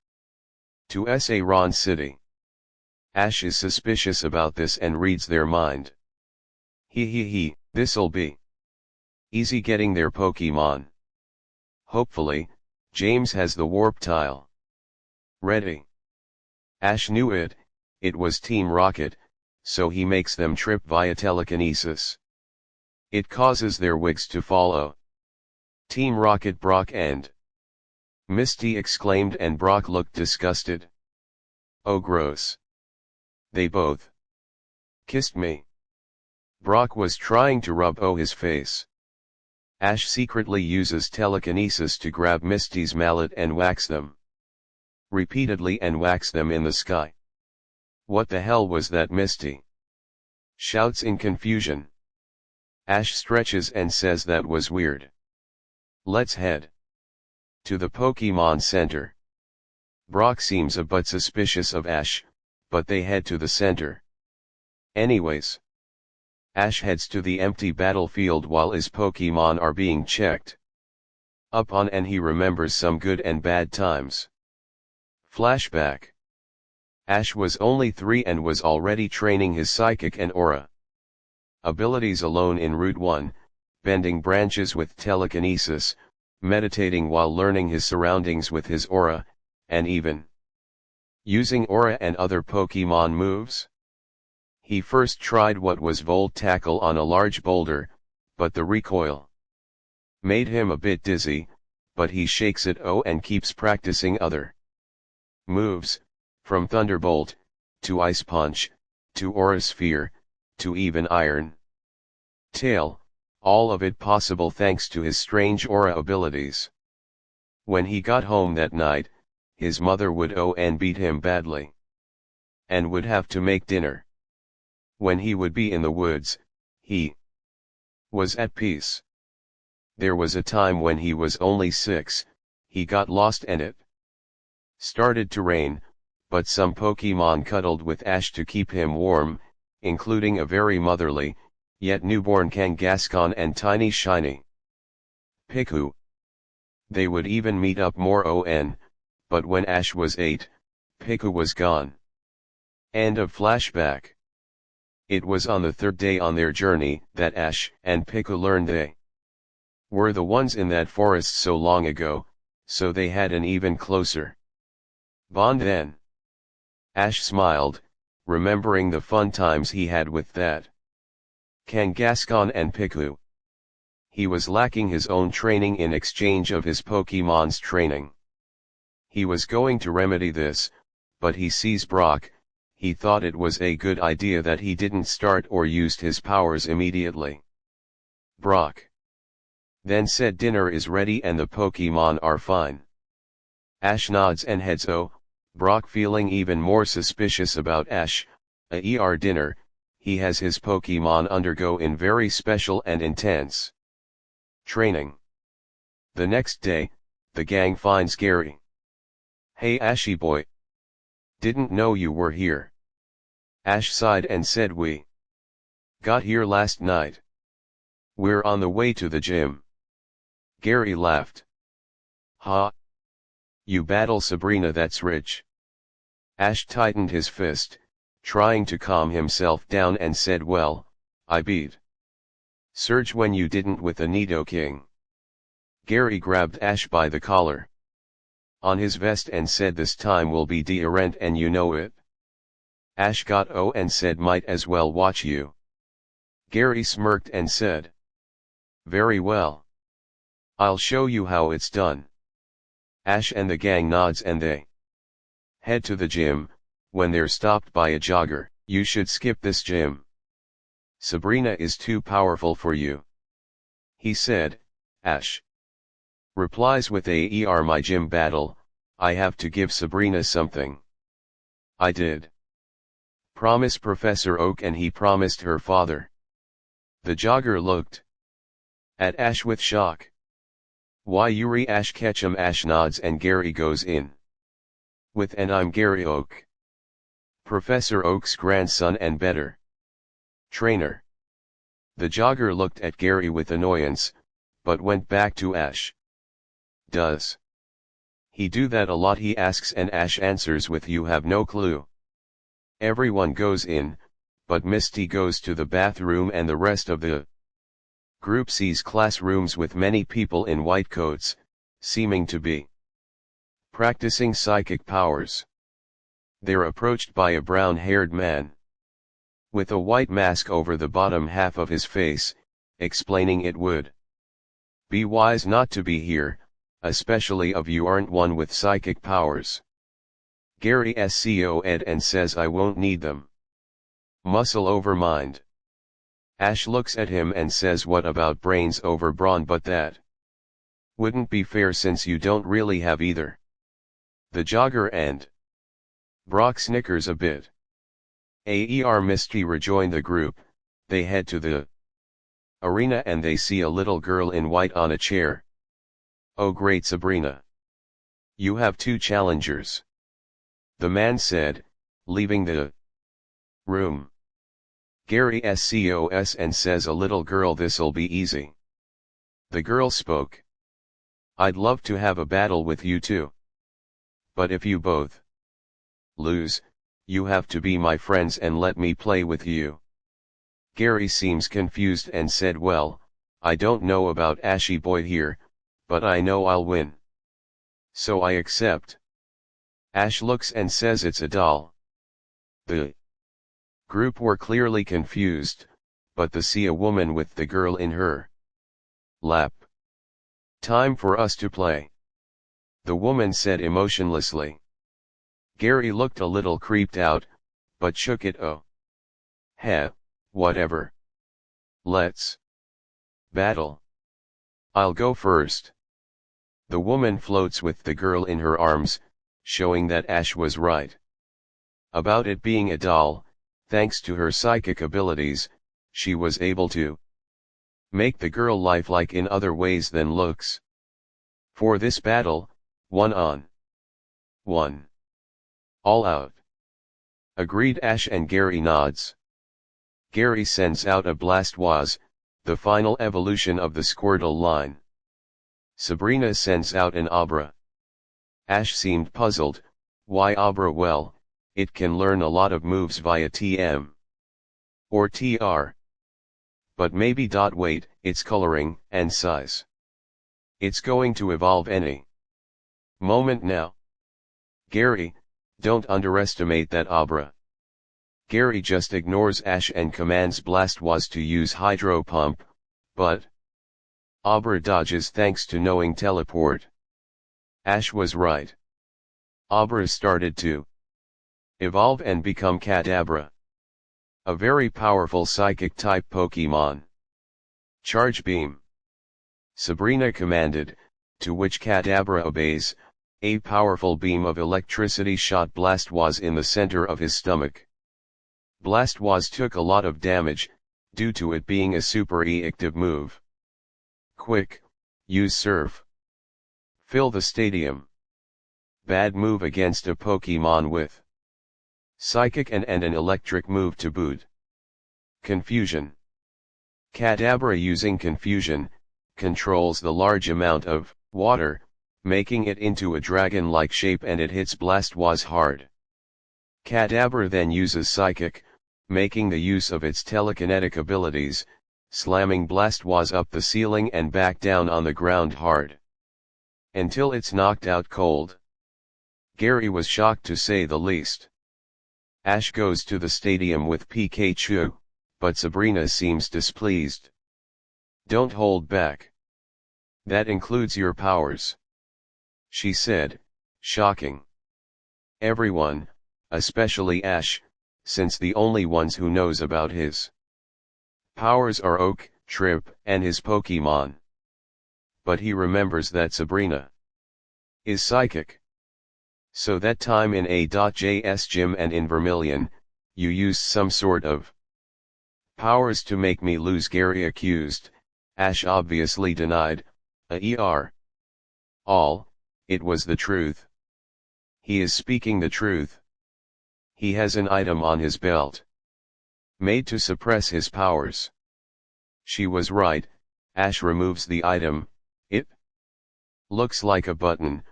to Saron City." Ash is suspicious about this and reads their mind. This'll be easy getting their Pokemon. Hopefully, James has the warp tile ready. Ash knew it was Team Rocket, so he makes them trip via telekinesis. It causes their wigs to follow Team Rocket. Brock and Misty exclaimed, and Brock looked disgusted. "Oh, gross. They both kissed me." Brock was trying to rub his face. Ash secretly uses telekinesis to grab Misty's mallet and wax them repeatedly and wax them in the sky. "What the hell was that?" Misty shouts in confusion. Ash stretches and says, "That was weird. Let's head to the Pokemon Center." Brock seems a bit suspicious of Ash, but they head to the center. Anyways, Ash heads to the empty battlefield while his Pokemon are being checked up on, and he remembers some good and bad times. Flashback. Ash was only 3 and was already training his Psychic and Aura abilities alone in Route 1, bending branches with telekinesis, meditating while learning his surroundings with his Aura, and even using Aura and other Pokemon moves. He first tried what was Volt Tackle on a large boulder, but the recoil made him a bit dizzy, but he shakes it and keeps practicing other moves, from Thunderbolt, to Ice Punch, to Aura Sphere, to even Iron Tail, all of it possible thanks to his strange Aura abilities. When he got home that night, his mother would and beat him badly, and would have to make dinner. When he would be in the woods, he was at peace. There was a time when he was only 6, he got lost and it started to rain, but some Pokemon cuddled with Ash to keep him warm, including a very motherly, yet newborn Kangaskhan and tiny shiny Piku. They would even meet up more but when Ash was 8, Piku was gone. End of flashback. It was on the 3rd day on their journey that Ash and Piku learned they were the ones in that forest so long ago, so they had an even closer bond then. Ash smiled, remembering the fun times he had with that Kangaskhan and Piku. He was lacking his own training in exchange of his Pokemon's training. He was going to remedy this, but he sees Brock, he thought it was a good idea that he didn't start or used his powers immediately. Brock then said dinner is ready and the Pokemon are fine. Ash nods and heads. Oh, Brock feeling even more suspicious about Ash. Dinner, he has his Pokemon undergo in very special and intense training. The next day, the gang finds Gary. Hey Ashy boy. Didn't know you were here. Ash sighed and said we got here last night. We're on the way to the gym. Gary laughed. Ha! You battle Sabrina, that's rich. Ash tightened his fist, trying to calm himself down and said, well, I beat Surge when you didn't with the Nidoking. Gary grabbed Ash by the collar on his vest and said, this time will be different and you know it. Ash got and said, might as well watch you. Gary smirked and said, very well. I'll show you how it's done. Ash and the gang nods and they head to the gym. When they're stopped by a jogger, you should skip this gym. Sabrina is too powerful for you, he said. Ash replies with my gym battle, I have to give Sabrina something. I did promise Professor Oak and he promised her father. The jogger looked at Ash with shock. Why Yuri Ash Ketchum? Ash nods and Gary goes in with and I'm Gary Oak, Professor Oak's grandson and better trainer. The jogger looked at Gary with annoyance, but went back to Ash. Does he do that a lot? He asks and Ash answers with you have no clue. Everyone goes in, but Misty goes to the bathroom and the rest of the group sees classrooms with many people in white coats, seeming to be practicing psychic powers. They're approached by a brown-haired man with a white mask over the bottom half of his face, explaining it would be wise not to be here, especially if you aren't one with psychic powers. Gary sco ed and says I won't need them. Muscle over mind. Ash looks at him and says what about brains over brawn? But that wouldn't be fair since you don't really have either. The jogger and Brock snickers a bit. Misty rejoin the group. They head to the arena and they see a little girl in white on a chair. Oh great Sabrina. You have two challengers, the man said, leaving the room. Gary scos and says a little girl this'll be easy. The girl spoke. I'd love to have a battle with you too. But if you both lose, you have to be my friends and let me play with you. Gary seems confused and said well, I don't know about Ashy boy here, but I know I'll win. So I accept. Ash looks and says it's a doll. The group were clearly confused, but they see a woman with the girl in her lap. Time for us to play, the woman said emotionlessly. Gary looked a little creeped out, but shook it. Oh. Heh, whatever. Let's battle. I'll go first. The woman floats with the girl in her arms, showing that Ash was right about it being a doll. Thanks to her psychic abilities, she was able to make the girl lifelike in other ways than looks. For this battle, 1-on-1. All out. Agreed. Ash and Gary nods. Gary sends out a Blastoise, the final evolution of the Squirtle line. Sabrina sends out an Abra. Ash seemed puzzled. Why Abra? Well, it can learn a lot of moves via TM or TR. But maybe. Wait, its coloring and size. It's going to evolve any moment now. Gary, don't underestimate that Abra. Gary just ignores Ash and commands Blastoise to use Hydro Pump, but Abra dodges thanks to knowing teleport. Ash was right. Abra started to Evolve and become Kadabra. A very powerful psychic type Pokemon. Charge Beam. Sabrina commanded, to which Kadabra obeys. A powerful beam of electricity shot Blastoise in the center of his stomach. Blastoise took a lot of damage, due to it being a super reactive move. Quick, use Surf. Fill the stadium. Bad move against a Pokemon with Psychic and an electric move to boot. Confusion. Kadabra using Confusion, controls the large amount of water, making it into a dragon-like shape and it hits Blastoise hard. Kadabra then uses Psychic, making the use of its telekinetic abilities, slamming Blastoise up the ceiling and back down on the ground hard. Until it's knocked out cold. Gary was shocked to say the least. Ash goes to the stadium with Pikachu, but Sabrina seems displeased. Don't hold back. That includes your powers, she said, shocking everyone, especially Ash, since the only ones who knows about his powers are Oak, Trip, and his Pokemon. But he remembers that Sabrina is psychic. So that time in A.JS gym and in Vermilion, you used some sort of powers to make me lose, Gary accused. Ash obviously denied. All, it was the truth. He is speaking the truth. He has an item on his belt, made to suppress his powers. She was right. Ash removes the item. It looks like a button,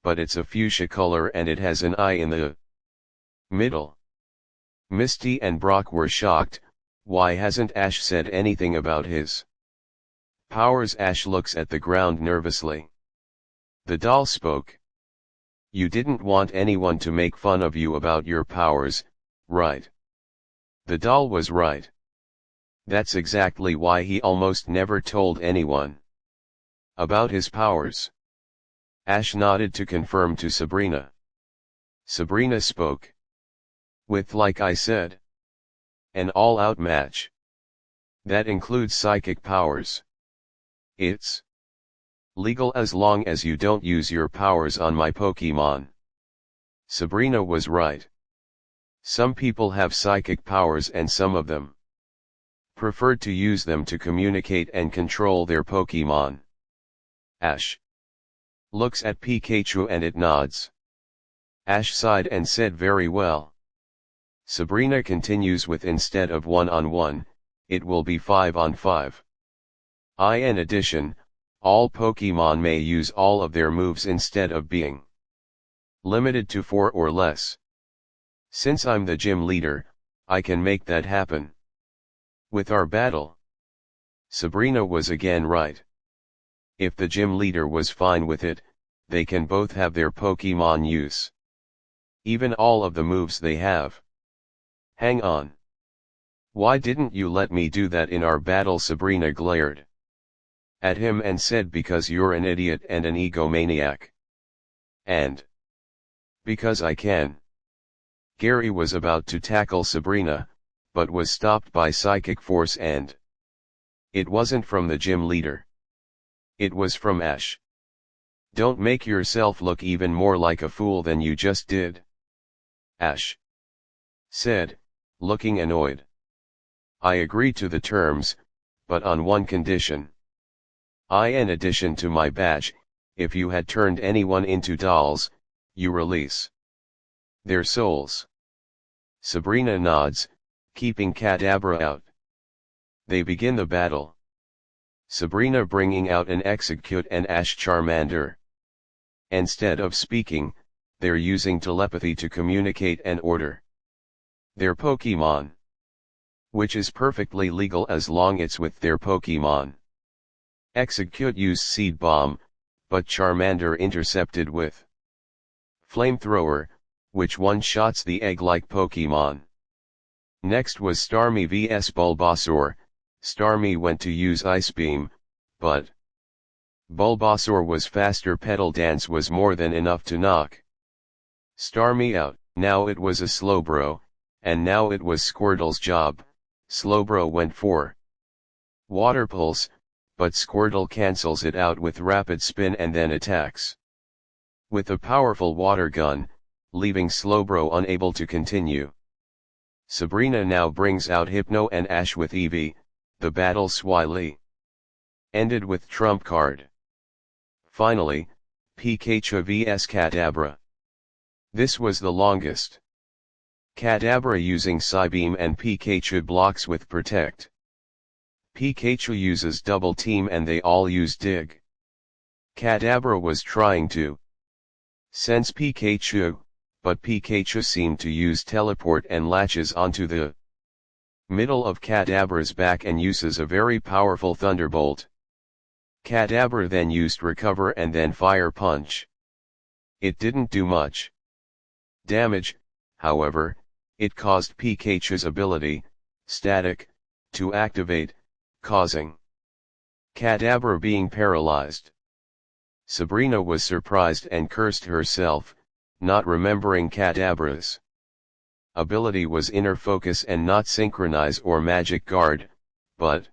but it's a fuchsia color and it has an eye in the middle. Misty and Brock were shocked. Why hasn't Ash said anything about his powers? Ash looks at the ground nervously. The doll spoke. You didn't want anyone to make fun of you about your powers, right? The doll was right. That's exactly why he almost never told anyone about his powers. Ash nodded to confirm to Sabrina. Sabrina spoke. With, like I said, an all-out match. That includes psychic powers. It's legal as long as you don't use your powers on my Pokemon. Sabrina was right. Some people have psychic powers and some of them preferred to use them to communicate and control their Pokemon. Ash looks at Pikachu and it nods. Ash sighed and said very well. Sabrina continues with, instead of 1-on-1, it will be 5-on-5. In addition, all Pokemon may use all of their moves instead of being limited to 4 or less. Since I'm the gym leader, I can make that happen. With our battle, Sabrina was again right. If the gym leader was fine with it, they can both have their Pokemon use even all of the moves they have. Hang on. Why didn't you let me do that in our battle? Sabrina glared at him and said, because you're an idiot and an egomaniac. And because I can. Gary was about to tackle Sabrina, but was stopped by psychic force, and it wasn't from the gym leader. It was from Ash. Don't make yourself look even more like a fool than you just did, Ash said, looking annoyed. I agree to the terms, but on one condition. In addition to my badge, if you had turned anyone into dolls, you release their souls. Sabrina nods, keeping Kadabra out. They begin the battle. Sabrina bringing out an Execute and Ash Charmander. Instead of speaking, they're using telepathy to communicate and order their Pokemon, which is perfectly legal as long it's with their Pokemon. Execute used Seed Bomb, but Charmander intercepted with Flamethrower, which one-shots the egg-like Pokemon. Next was Starmie vs Bulbasaur. Starmie went to use Ice Beam, but Bulbasaur was faster. Petal Dance was more than enough to knock Starmie out. Now it was a Slowbro, and now it was Squirtle's job. Slowbro went for Water Pulse, but Squirtle cancels it out with Rapid Spin and then attacks with a powerful water gun, leaving Slowbro unable to continue. Sabrina now brings out Hypno and Ash with Eevee. The battle slyly ended with trump card. Finally, Pikachu vs Kadabra. This was the longest. Kadabra using Psybeam and Pikachu blocks with Protect. Pikachu uses Double Team and they all use Dig. Kadabra was trying to sense Pikachu, but Pikachu seemed to use Teleport and latches onto the middle of Kadabra's back and uses a very powerful Thunderbolt. Kadabra then used Recover and then Fire Punch. It didn't do much damage, however, it caused Pikachu's ability, Static, to activate, causing Kadabra being paralyzed. Sabrina was surprised and cursed herself, not remembering Kadabra's ability was Inner Focus and not Synchronize or Magic Guard, but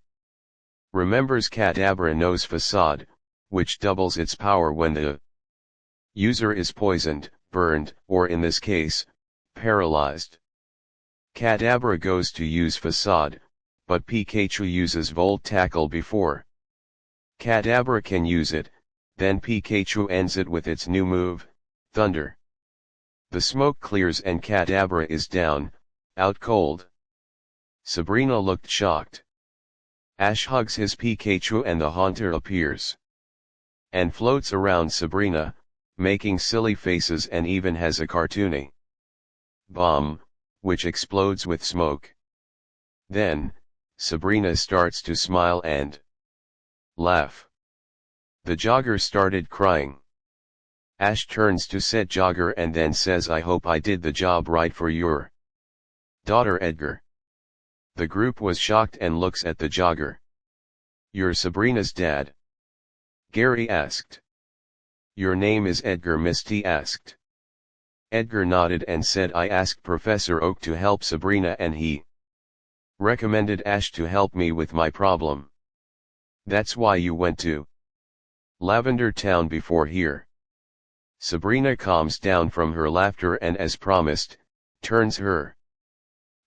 remembers Kadabra knows Facade, which doubles its power when the user is poisoned, burned, or in this case, paralyzed. Kadabra goes to use Facade, but Pikachu uses Volt Tackle before Kadabra can use it, then Pikachu ends it with its new move, Thunder. The smoke clears and Kadabra is down, out cold. Sabrina looked shocked. Ash hugs his Pikachu and the Haunter appears and floats around Sabrina, making silly faces and even has a cartoony bomb, which explodes with smoke. Then, Sabrina starts to smile and laugh. The jogger started crying. Ash turns to said jogger and then says, "I hope I did the job right for your daughter Edgar." The group was shocked and looks at the jogger. "You're Sabrina's dad?" Gary asked. "Your name is Edgar?" Misty asked. Edgar nodded and said, "I asked Professor Oak to help Sabrina and he recommended Ash to help me with my problem. That's why you went to Lavender Town before here." Sabrina calms down from her laughter and as promised, turns her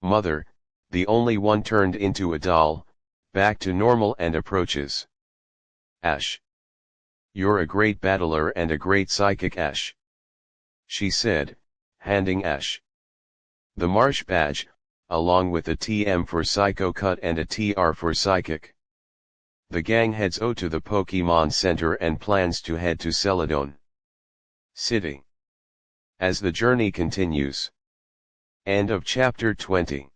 mother, the only one turned into a doll, back to normal and approaches Ash. "You're a great battler and a great psychic, Ash," she said, handing Ash the Marsh badge, along with a TM for Psycho Cut and a TR for Psychic. The gang heads to the Pokemon Center and plans to head to Celadon City as the journey continues. End of chapter 20.